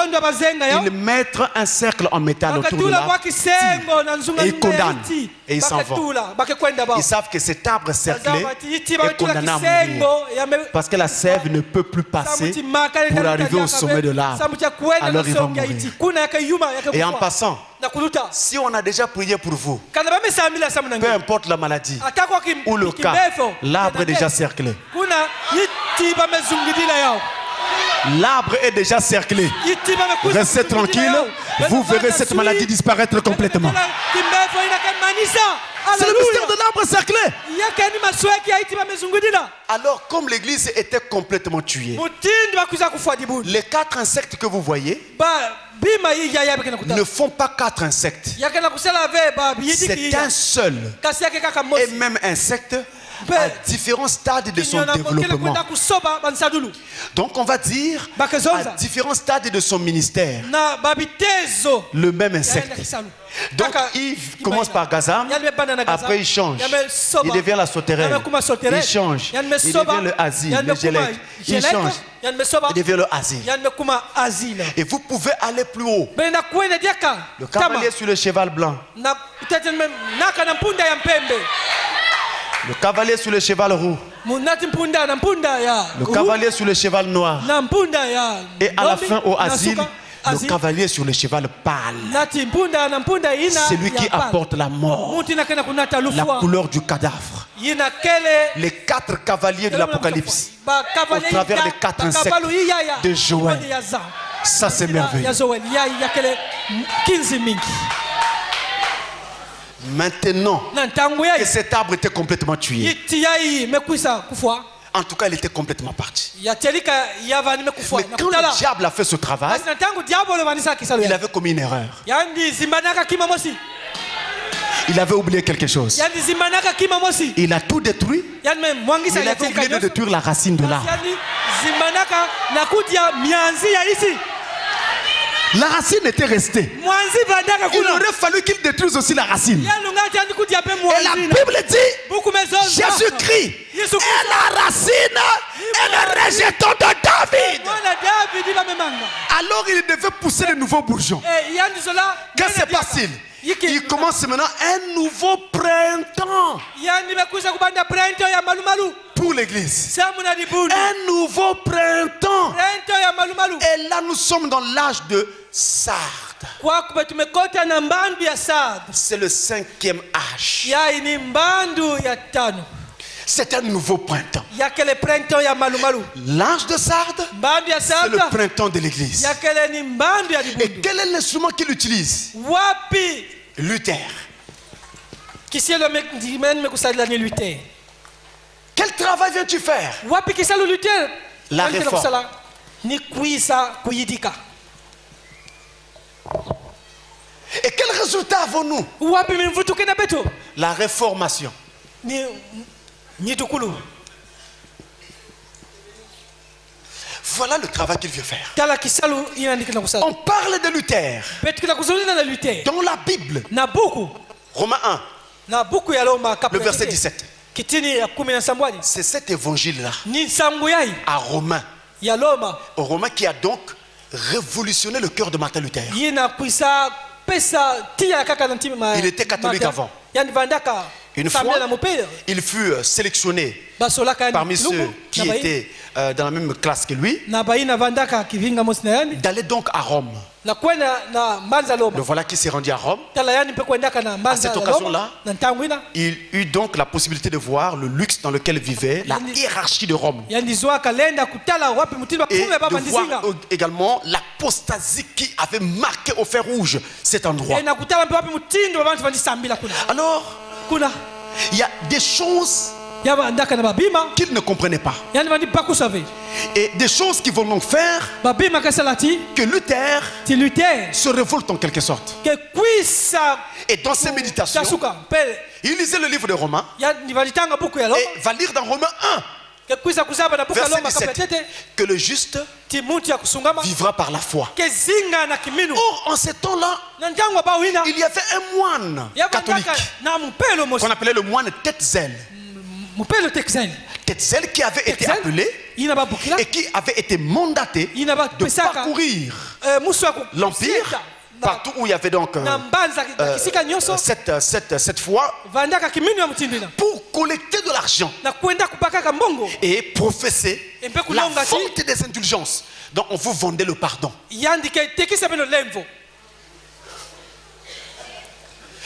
ils mettent un cercle en métal autour de l'arbre et ils condamnent et ils s'en vont. Ils savent que cet arbre cerclé est condamné à mourir parce que la sève ne peut plus passer pour arriver au sommet de l'arbre. Alors ils vont mourir. Et en passant, si on a déjà prié pour vous, peu importe la maladie ou le cas, l'arbre est déjà cerclé. L'arbre est déjà cerclé. Restez tranquille, vous verrez cette maladie disparaître complètement. C'est le mystère de l'arbre cerclé. Alors, comme l'église était complètement tuée, les 4 insectes que vous voyez ne font pas 4 insectes. C'est un seul et même insecte à différents stades de son développement. Donc on va dire à différents stades de son ministère, le même insecte. Donc il commence par Gazam, après il change, il devient la sauterelle, il change, il devient le asile, le Gélec, il change, il devient le asile. Et vous pouvez aller plus haut. Le cavalier sur le cheval blanc, le cavalier sur le cheval roux, le cavalier sur le cheval noir, et à la fin au asile, le cavalier sur le cheval pâle. C'est lui qui apporte la mort, la couleur du cadavre. Les 4 cavaliers de l'Apocalypse au travers des 4 insectes de Joël. Ça c'est merveilleux. Maintenant que cet arbre était complètement tué, en tout cas il était complètement parti. Mais quand le diable a fait ce travail, il avait commis une erreur. Il avait oublié quelque chose. Il a tout détruit. Il avait oublié de détruire la racine de l'arbre. La racine était restée. Il aurait fallu qu'il détruise aussi la racine. Et la Bible dit, Jésus-Christ est la racine et le rejeton de David. Alors il devait pousser de nouveaux bourgeons. Qu'est-ce qui se passe-t-il? Il commence maintenant un nouveau printemps pour l'église. Un nouveau printemps. Et là nous sommes dans l'âge de Sardes. C'est le 5e âge. C'est un nouveau printemps. L'âge de Sardes, c'est le printemps de l'église. Et quel est l'instrument qu'il utilise? Luther. Quel travail viens-tu faire? La réforme. Et quel résultat avons-nous? La réformation. Voilà le travail qu'il veut faire. On parle de Luther dans la Bible. Romains 1, le verset 17. C'est cet évangile-là à Romains. Au Romain qui a donc révolutionné le cœur de Martin Luther. Il était catholique avant. Une fois, il fut sélectionné parmi ceux qui étaient dans la même classe que lui, d'aller donc à Rome. Le voilà qui s'est rendu à Rome. À cette occasion-là, il eut donc la possibilité de voir le luxe dans lequel vivait la hiérarchie de Rome. Et de voir également l'apostasie qui avait marqué au fer rouge cet endroit. Alors, il y a des choses qu'il ne comprenait pas. Et des choses qui vont donc faire que Luther se révolte en quelque sorte. Et dans ses méditations, il lisait le livre de Romains et va lire dans Romains 1, verset 17, que le juste vivra par la foi. Or, en ces temps-là, il y avait un moine catholique qu'on appelait le moine Tetzel. Tetzel qui avait été appelé et qui avait été mandaté de parcourir l'Empire, partout où il y avait donc cette foi, pour collecter de l'argent et professer la vente des indulgences. Donc on vous vendait le pardon.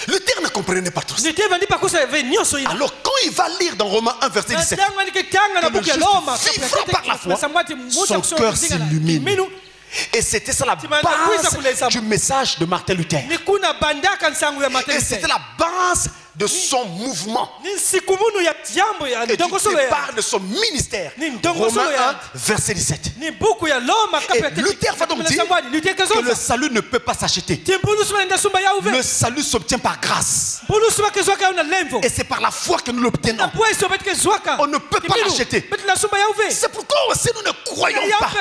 Luther ne comprenait pas tout ça. Alors quand il va lire dans Romains 1 verset 17, que le juste vivra par la foi, son cœur s'illumine. Et c'était ça la base du message de Martin Luther. Et c'était la base de son mouvement. Et du départ de son ministère. Romains 1 verset 17. Et Luther va donc dire que le salut ne peut pas s'acheter. Le salut s'obtient par grâce. Et c'est par la foi que nous l'obtenons. On ne peut pas l'acheter. C'est pourquoi aussi nous ne croyons pas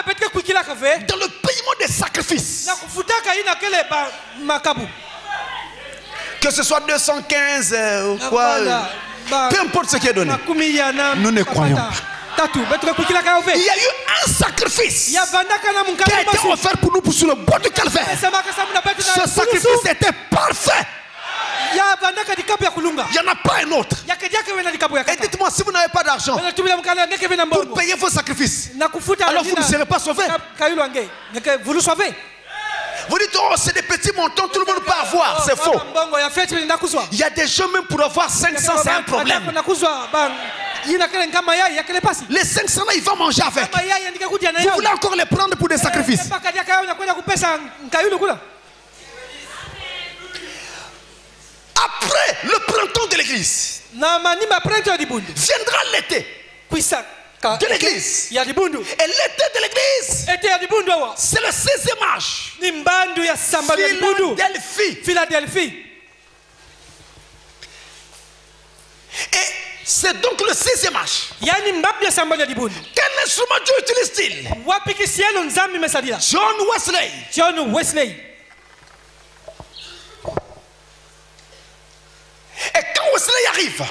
dans le paiement des sacrifices. Que ce soit 215 ou quoi, peu importe ce qui est donné, nous ne croyons pas. Il y a eu un sacrifice qui a été offert pour nous sur le bois du calvaire. Ce sacrifice était parfait. Il n'y en a pas un autre. Et dites-moi, si vous n'avez pas d'argent pour payer vos sacrifices, alors vous ne serez pas sauvés. Vous dites, oh, c'est des petits montants, tout le monde peut avoir. C'est faux. Il y a des gens, même pour avoir 500, c'est un problème. Les 500 là, il va manger avec. Vous voulez encore les prendre pour des sacrifices? Après le printemps de l'église, viendra l'été de l'église. Et l'été de l'église, c'est le 16e âge. Philadelphie. Et c'est donc le 16e âge. Quel instrument Dieu utilise-t-il? John Wesley. Et quand Wesley arrive,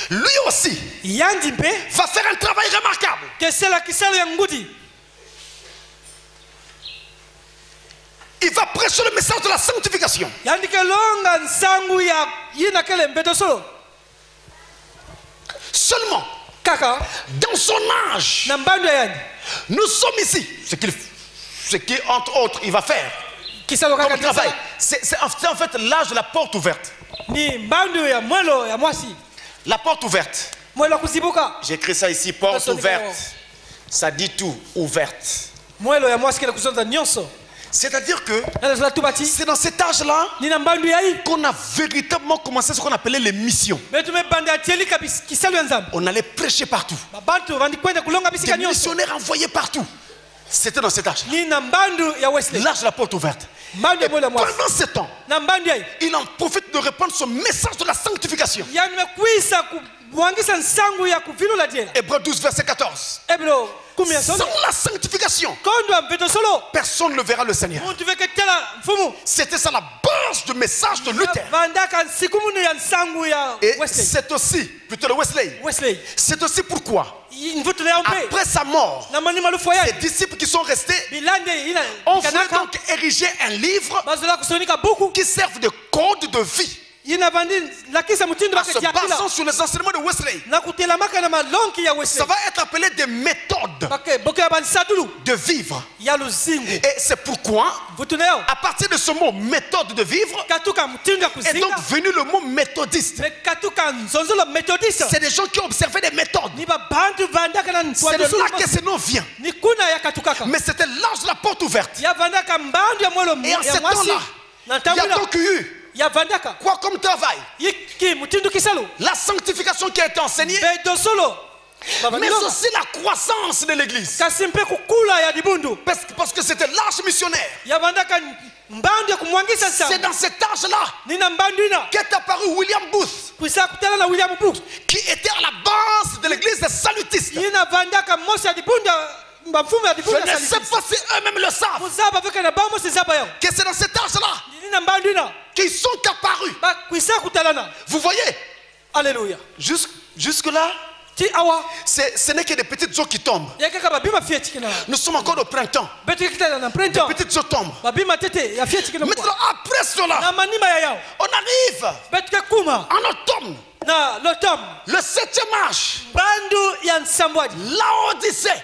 lui aussi va faire un travail remarquable. Il va prêcher le message de la sanctification. Seulement, dans son âge, nous sommes ici. Ce qui, entre autres, il va faire comme travail, c'est en fait l'âge de la porte ouverte. La porte ouverte. J'ai écrit ça ici, porte ouverte. Ça dit tout, ouverte. C'est-à-dire que c'est dans cet âge-là qu'on a véritablement commencé ce qu'on appelait les missions. On allait prêcher partout. Des missionnaires envoyés partout. C'était dans cet âge. L'âge de la porte ouverte. Et pendant ce temps, il en profite de répandre son message de la sanctification. Hébreux 12, verset 14. Sans la sanctification, personne ne verra le Seigneur. C'était ça la base du message de Luther. Et c'est aussi, plutôt le Wesley, c'est aussi pourquoi après sa mort, les disciples qui sont restés ont voulu donc ériger un livre qui serve de code de vie En se basant sur les enseignements de Wesley. Ça va être appelé des méthodes de vivre. Et c'est pourquoi, à partir de ce mot méthode de vivre, est donc venu le mot méthodiste. C'est des gens qui ont observé des méthodes. C'est de là que ce nom vient. Mais c'était large la porte ouverte. Et en ce temps-là, il y a donc eu quoi comme travail? La sanctification qui a été enseignée, mais aussi la croissance de l'église. Parce que c'était l'âge missionnaire. C'est dans cet âge-là qu'est apparu William Booth, qui était à la base de l'église des salutistes. Je ne sais pas si eux-mêmes le savent, que c'est dans cet âge-là qu'ils sont apparus. Vous voyez? Alléluia. Jusque-là, ce n'est que des petites eaux qui tombent. Nous sommes encore au printemps. Des petites eaux tombent. Maintenant, après cela, on arrive en automne. Le 7e âge. Laodicée.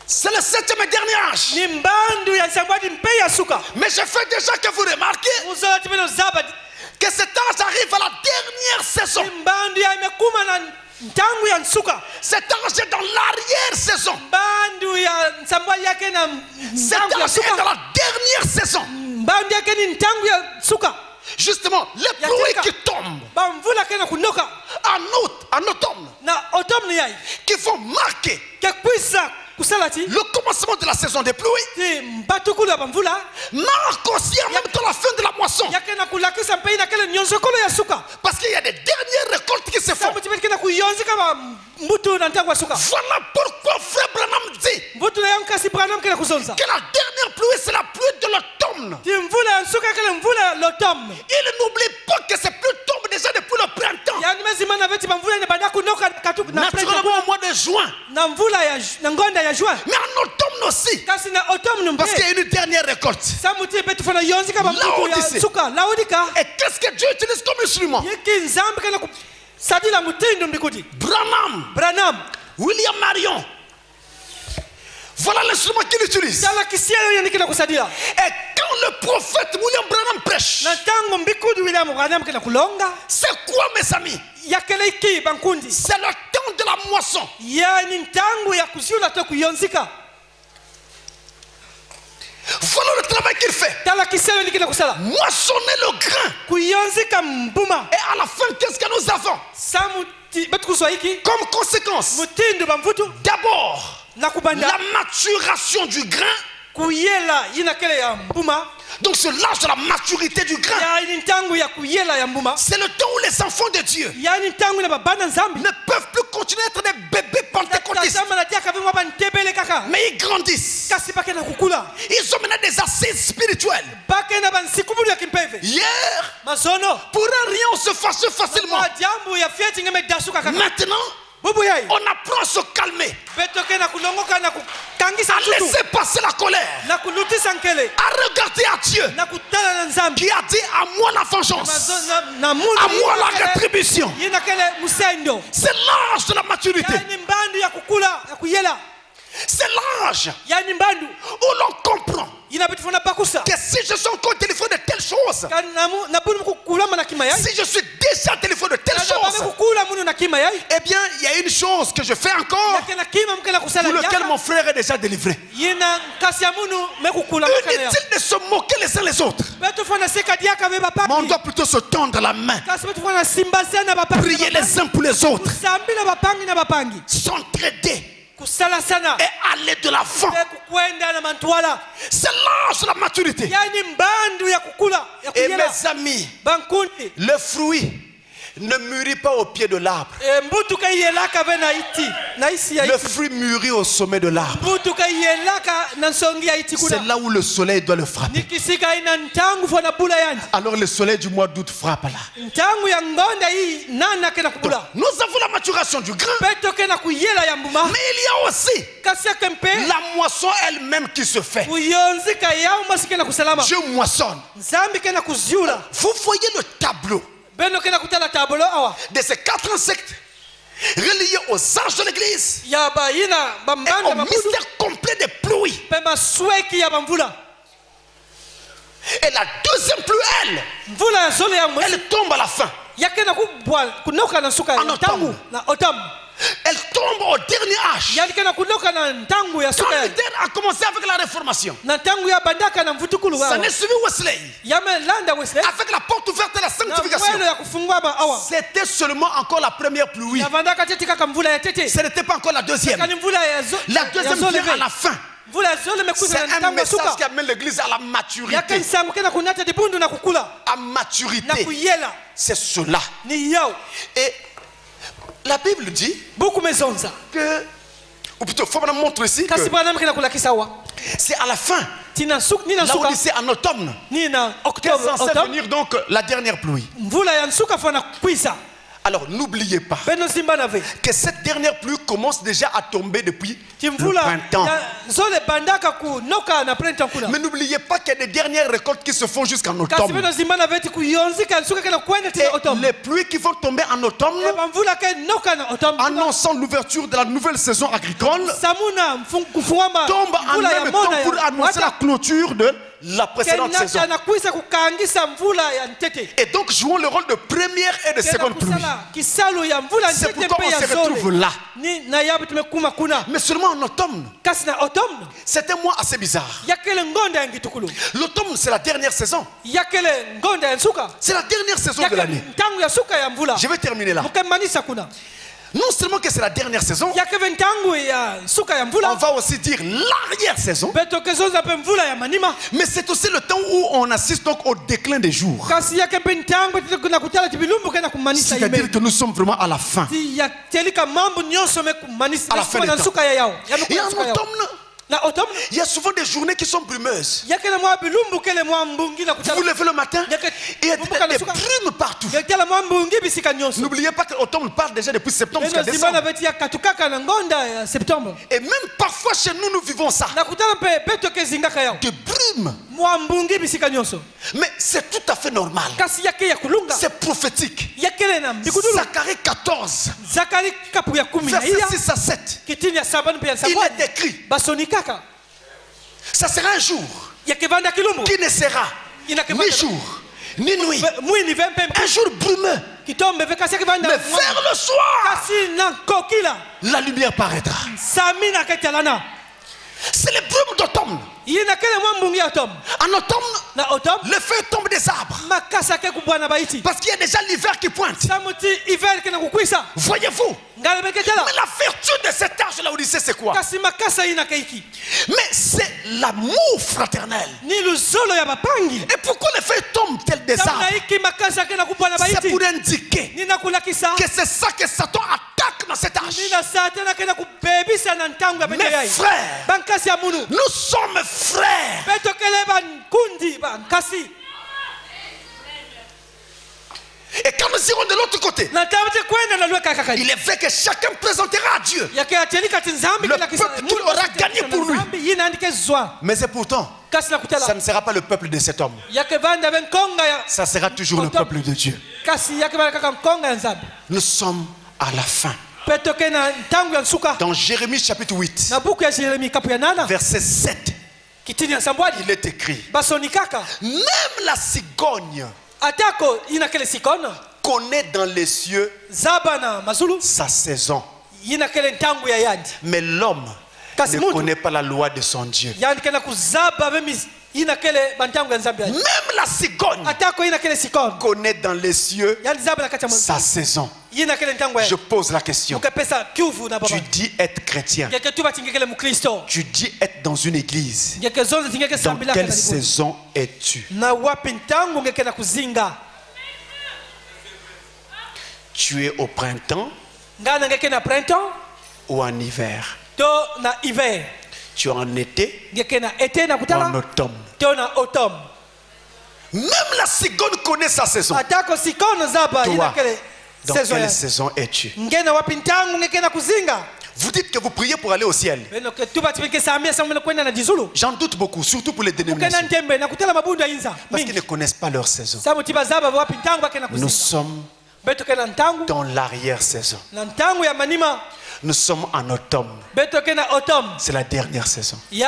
C'est le 7e et dernier âge. Mais je fais déjà que vous remarquez que cet âge arrive à la dernière saison. Cet âge est dans l'arrière-saison. Cet âge est dans la dernière saison. Justement, les pluies qui tombent en automne, qui vont marquer le commencement de la saison des pluies, marque aussi en même temps la fin de la moisson. Parce qu'il y a des dernières récoltes qui se font. Voilà pourquoi Frère Branham dit que la dernière pluie, c'est la pluie de l'automne. Il n'oublie pas que ces pluies tombent déjà depuis le printemps. Naturellement au mois de juin. Mais en automne aussi. Parce qu'il y a une dernière récolte. Et qu'est-ce que Dieu utilise comme instrument? Branham. William Marion. Voilà l'instrument qu'il utilise. Et quand le prophète William Branham prêche, c'est quoi, mes amis? C'est le temps de la moisson. Voilà le travail qu'il fait. Moissonner le grain. Et à la fin, qu'est-ce que nous avons comme conséquence? D'abord, la maturation du grain. Donc c'est l'âge de la maturité du grain. C'est le temps où les enfants de Dieu ne peuvent plus continuer à être des bébés pentecôtistes. Mais ils grandissent. Ils ont maintenant des assises spirituelles. Hier, pour un rien on se fâche facilement. Maintenant, on apprend à se calmer, à laisser passer la colère, à regarder à Dieu qui a dit à moi la vengeance, à moi la rétribution. C'est l'âge de la maturité. C'est l'âge où l'on comprend que si je suis encore téléphone de telles choses, si je suis déjà téléphone de telles choses, eh bien il y a une chose que je fais encore pour laquelle mon frère est déjà délivré. Inutile de se moquer les uns les autres, mais on doit plutôt se tendre la main, prier les uns pour les autres, s'entraider et aller de l'avant. C'est l'âge de la maturité. Et mes amis, le fruit ne mûrit pas au pied de l'arbre. Le fruit mûrit au sommet de l'arbre. C'est là où le soleil doit le frapper. Alors le soleil du mois d'août frappe là. Donc, nous avons la maturation du grain. Mais il y a aussi la moisson elle-même qui se fait. Je moissonne. Vous voyez le tableau de ces 4 insectes reliés aux anges de l'église et au mystère complet des pluies. Et la deuxième pluie, elle tombe à la fin. En automne. Elle tombe au dernier âge. Quand l'Éternel a commencé avec la réformation, ça n'est suivi Wesley. Avec la porte ouverte de la sanctification, c'était seulement encore la première pluie. Ce n'était pas encore la deuxième. La deuxième vient à la fin. C'est un message qui amène l'église à la maturité. À maturité. C'est cela. Et la Bible dit que, ou plutôt, il faut me montrer ici que c'est à la fin. Là où c'est en automne qu'est censée venir donc la dernière pluie. Alors n'oubliez pas que cette dernière pluie commence déjà à tomber depuis le printemps. Mais n'oubliez pas qu'il y a des dernières récoltes qui se font jusqu'en automne. Et les pluies qui vont tomber en automne, annonçant l'ouverture de la nouvelle saison agricole, tombent en même temps pour annoncer la clôture de la précédente saison. Et donc jouons le rôle de première et de seconde pluie. C'est pourquoi on se retrouve là. Mais seulement en automne. C'est un mois assez bizarre. L'automne, c'est la dernière saison. C'est la dernière saison de l'année. Je vais terminer là. Non seulement que c'est la dernière saison, on va aussi dire l'arrière-saison. Mais c'est aussi le temps où on assiste donc au déclin des jours. C'est-à-dire que nous sommes vraiment à la fin. À la fin des temps. Et en automne, il y a souvent des journées qui sont brumeuses. Vous vous levez le matin et il y a des brumes partout. N'oubliez pas que l'automne part déjà depuis septembre jusqu'à décembre. Et même parfois chez nous, nous vivons ça. Des brumes. Mais c'est tout à fait normal. C'est prophétique. Zacharie 14, verset 6 à 7. Il est écrit: ça sera un jour qui ne sera ni jour ni nuit, un jour brumeux, mais vers le soir la lumière paraîtra. C'est les brumes d'automne. En automne, le feu tombe des arbres. Parce qu'il y a déjà l'hiver qui pointe. Voyez-vous? Mais la vertu de cet âge là où il sait c'est quoi? Mais c'est l'amour fraternel. Et pourquoi le feu tombe tel des arbres? C'est pour indiquer que c'est ça que Satan attaque dans cet âge. Mes frères, nous sommes frères. Et quand nous irons de l'autre côté, il est vrai que chacun présentera à Dieu le peuple qu'il aura gagné pour lui. Mais c'est pourtant, ça ne sera pas le peuple de cet homme. Ça sera toujours le peuple de Dieu. Nous sommes à la fin. Dans Jérémie chapitre 8, verset 7, il est écrit: même la cigogne connaît dans les cieux sa saison, mais l'homme ne connaît pas la loi de son Dieu. Même la cigogne connaît dans les cieux sa saison. Je pose la question. Tu dis être chrétien. Tu dis être dans une église. Dans quelle saison es-tu? Tu es au printemps ou en hiver. Tu es en été ou en automne. Même la cigone connaît sa saison. Toi, dans quelle saison es-tu? Vous dites que vous priez pour aller au ciel. J'en doute beaucoup, surtout pour les dénominations. Parce qu'ils ne connaissent pas leur saison. Nous sommes dans l'arrière-saison. Nous sommes en automne. C'est la dernière saison. Il n'y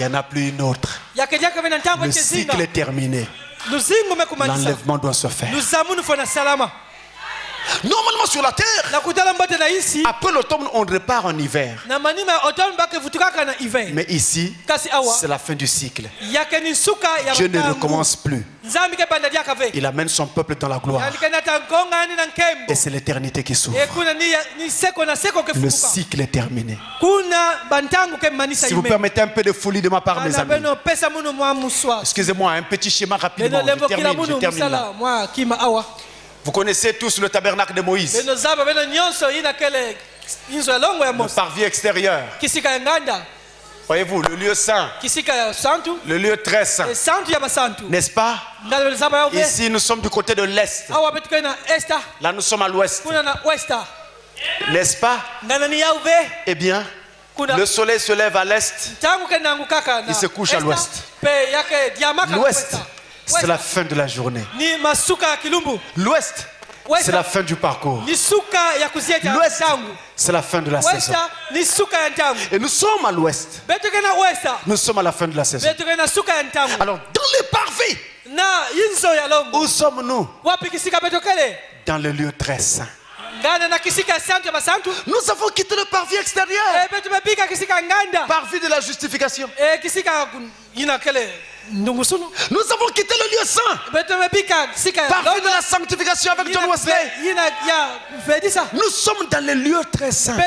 en a plus une autre. Le cycle est terminé. L'enlèvement doit se faire. Normalement sur la terre, après l'automne on repart en hiver. Mais ici, c'est la fin du cycle. Dieu ne recommence plus. Il amène son peuple dans la gloire. Et c'est l'éternité qui s'ouvre. Le cycle est terminé. Si vous permettez un peu de folie de ma part, mes amis. Excusez-moi, un petit schéma rapidement. Je termine là. Vous connaissez tous le tabernacle de Moïse. Le parvis extérieur. Voyez-vous, le lieu saint. Le lieu très saint. N'est-ce pas? Ici, nous sommes du côté de l'Est. Là, nous sommes à l'Ouest. N'est-ce pas? Eh bien, le soleil se lève à l'Est. Il se couche à l'Ouest. L'Ouest, c'est la fin de la journée. L'Ouest, c'est la fin du parcours. L'Ouest, c'est la fin de la saison. Et nous sommes à l'Ouest. Nous sommes à la fin de la saison. Alors, dans les parvis, où sommes-nous? Dans le lieu très saint. Nous avons quitté le parvis extérieur. Parvis de la justification. Nous avons quitté le lieu saint. Parvis de la sanctification avec John Wesley. Nous sommes dans le lieu très saint.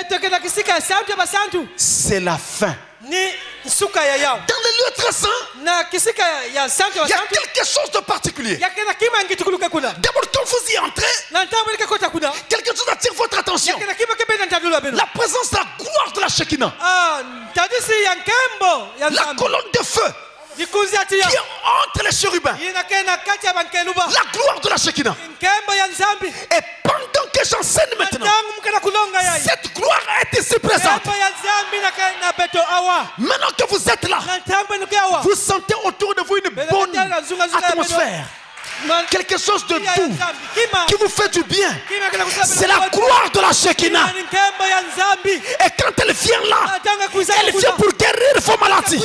C'est la fin. Dans le lieu très saint, il y a quelque chose de particulier. D'abord, quand vous y entrez, quelque chose attire votre attention. La présence de la gloire de la Shekinah. La colonne de feu qui est entre les chérubins. La gloire de la Shekinah. Et pendant que j'enseigne maintenant, cette gloire est ici présente. Maintenant que vous êtes là, vous sentez autour de vous une bonne atmosphère. Quelque chose de doux qui vous fait du bien. C'est la gloire de la Shekinah. Et quand elle vient là, elle vient pour guérir vos maladies.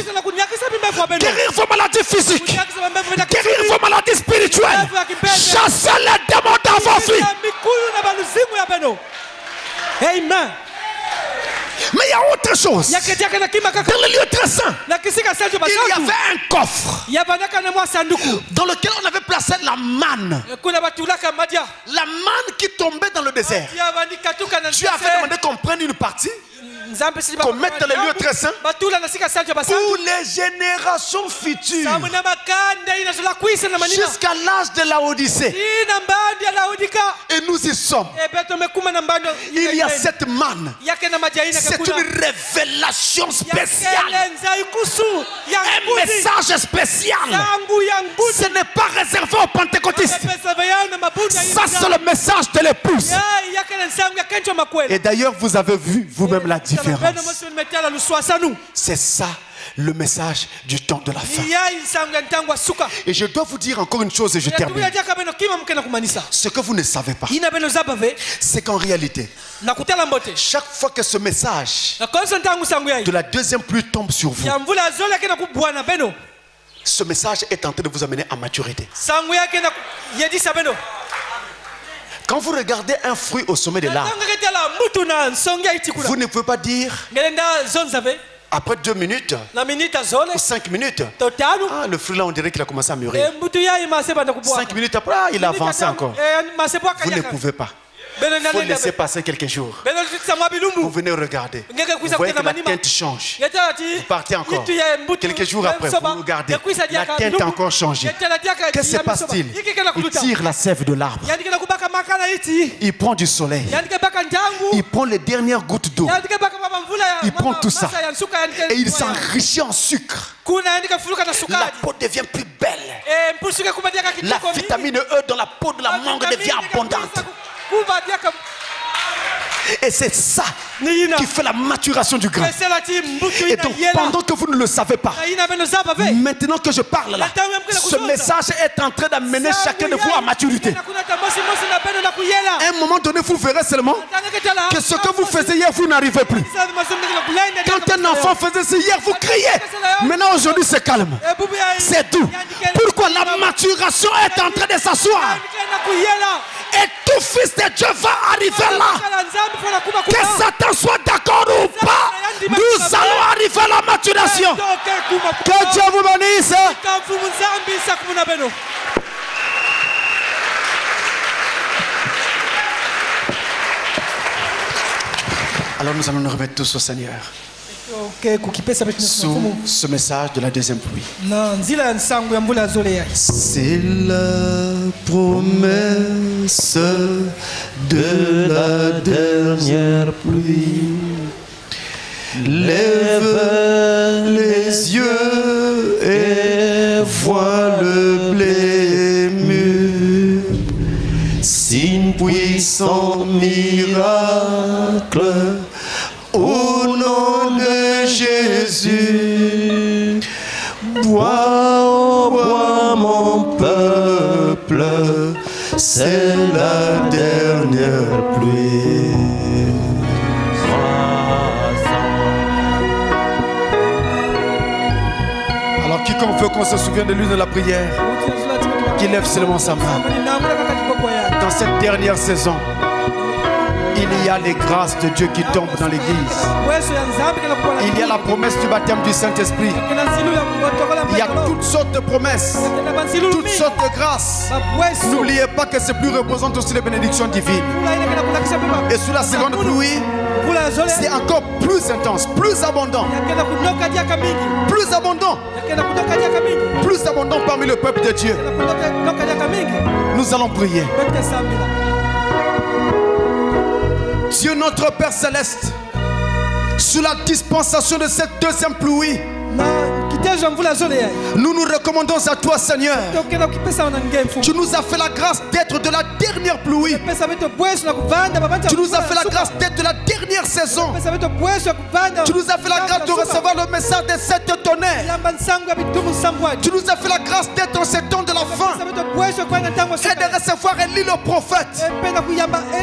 Guérir vos maladies physiques. Guérir vos maladies spirituelles. Chasser les démons dans vos vies. Amen. Mais il y a autre chose. Dans le lieu très saint, il y avait un coffre dans lequel on avait placé la manne. La manne qui tombait dans le désert. Dieu avait demandé qu'on prenne une partie, qu'on mette dans le lieu très saint pour les générations futures, jusqu'à l'âge de la Odyssée. Et nous y sommes. Il y a cette manne. C'est une révélation spéciale, un message spécial. Ce n'est pas réservé aux pentecôtistes. Ça, c'est le message de l'épouse. Et d'ailleurs, vous avez vu vous-même la différence. C'est ça le message du temps de la fin. Et je dois vous dire encore une chose et je termine. Ce que vous ne savez pas, c'est qu'en réalité, chaque fois que ce message de la deuxième pluie tombe sur vous, ce message est en train de vous amener à maturité. Quand vous regardez un fruit au sommet de l'arbre, vous ne pouvez pas dire après 2 minutes ou 5 minutes, ah, le fruit là on dirait qu'il a commencé à mûrir. 5 minutes après, il a avancé encore. Vous ne pouvez pas. Il faut laisser passer quelques jours. Vous venez regarder. Vous voyez que la teinte change. Vous partez encore. Quelques jours après, vous regardez. La teinte a encore changé. Que se passe-t-il? Il tire la sève de l'arbre. Il prend du soleil. Il prend les dernières gouttes d'eau. Il prend tout ça. Et il s'enrichit en sucre. La peau devient plus belle. La vitamine E dans la peau de la mangue devient abondante. Et c'est ça qui fait la maturation du grain. Et donc, pendant que vous ne le savez pas, maintenant que je parle là, ce message est en train d'amener chacun de vous à maturité. À un moment donné, vous verrez seulement que ce que vous faisiez hier, vous n'arrivez plus. Quand un enfant faisait ça hier, vous criez. Maintenant, aujourd'hui, c'est calme. C'est doux. Pourquoi la maturation est en train de s'asseoir? Et tout fils de Dieu va arriver là. Que Satan soit d'accord ou pas, nous allons arriver à la maturation. Que Dieu vous bénisse. Alors nous allons nous remettre tous au Seigneur sous ce message de la deuxième pluie. C'est la promesse de la dernière pluie. Lève les yeux et vois le blé mûr. Signe puissant miracle. Au nom de Jésus, bois, bois mon peuple, c'est la dernière pluie. Alors quiconque veut qu'on se souvienne de lui de la prière, qu'il lève seulement sa main. Dans cette dernière saison, il y a les grâces de Dieu qui tombent dans l'église. Il y a la promesse du baptême du Saint-Esprit. Il y a toutes sortes de promesses, toutes sortes de grâces. N'oubliez pas que ces pluies représentent aussi les bénédictions divines. Et sous la seconde pluie, c'est encore plus intense, plus abondant. Plus abondant. Plus abondant parmi le peuple de Dieu. Nous allons prier. Dieu notre Père Céleste, sous la dispensation de cette deuxième pluie, nous nous recommandons à toi, Seigneur. Tu nous as fait la grâce d'être de la dernière pluie. Tu nous as fait la grâce d'être de la dernière saison. Tu nous as fait la grâce de recevoir le message de cette tonnerre. Tu nous as fait la grâce d'être en ce temps de la fin et de recevoir Élie le prophète.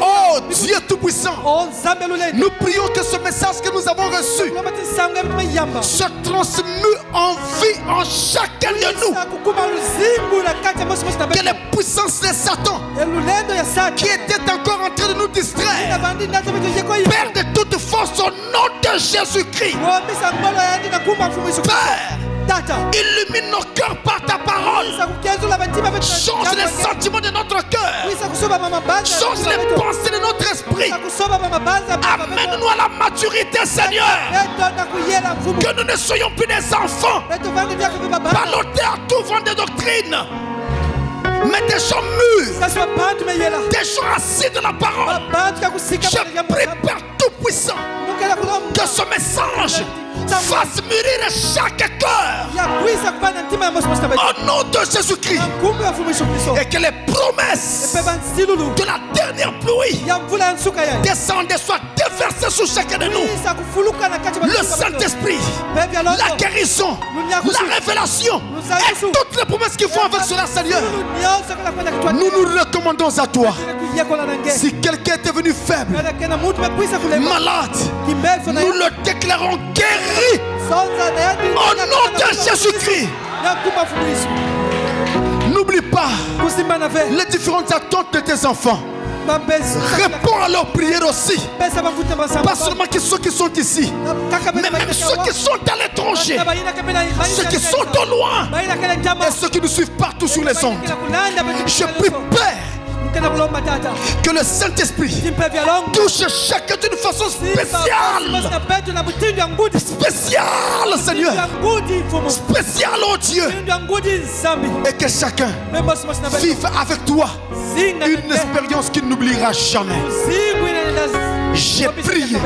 Oh Dieu Tout-Puissant, nous prions que ce message que nous avons reçu se transmue en vie en chacun de nous. Que les puissances de Satan qui étaient encore en train de nous distraire perdent toute force au nom de Jésus-Christ. Père, illumine nos cœurs par ta parole. Change les sentiments de notre cœur. Change les pensées de notre esprit. Amène-nous à la maturité, Seigneur. Que nous ne soyons plus des enfants ballottés à tout vent de doctrine, mais des gens mûrs, des gens assis de la parole. Je prie, Père Tout-Puissant, que ce message fasse mûrir chaque cœur au nom de Jésus-Christ, et que les promesses de la dernière pluie descendent et soient déversées sur chacun de nous. Le Saint-Esprit, la guérison, la révélation et toutes les promesses qui vont avec cela, Seigneur, nous nous recommandons à toi. Si quelqu'un est devenu faible, malade, nous le déclarons guéri au nom de Jésus-Christ. N'oublie pas les différentes attentes de tes enfants. Réponds à leurs prières aussi. Pas seulement ceux qui sont ici, mais même ceux qui sont à l'étranger, ceux qui sont au loin et ceux qui nous suivent partout sur les ondes. Je prie, Père, Que le Saint-Esprit touche chacun d'une façon spéciale. Spéciale, Seigneur. Spéciale, oh Dieu. Et que chacun vive avec toi une expérience qu'il n'oubliera jamais. J'ai prié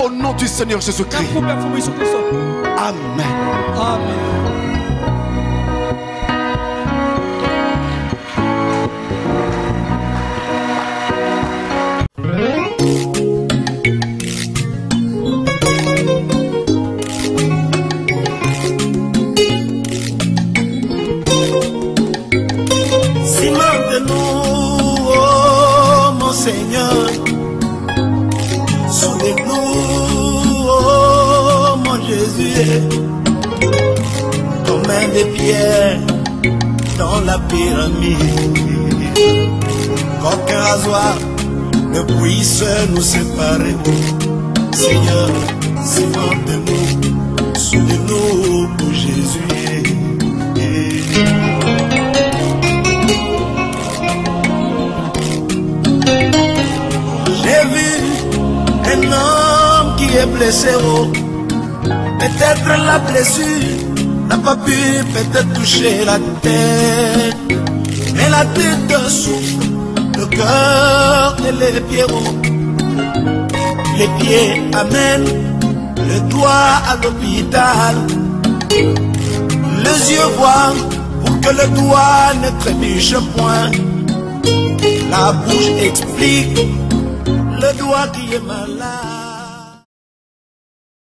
au nom du Seigneur Jésus-Christ. Amen. Amen. Seigneur, souvenez-nous, oh mon Jésus, comme un des pierres dans la pyramide, qu'aucun rasoir ne puisse nous séparer. Seigneur, souvenez-nous, souvenez-nous, oh Jésus. J'ai vu un homme qui est blessé, oh. Peut-être la blessure n'a pas pu peut-être toucher la tête, mais la tête souffre, le cœur et les pieds, oh. Les pieds amènent le doigt à l'hôpital, les yeux voient pour que le doigt ne trébuche point. La bouche explique le doigt qui est malade.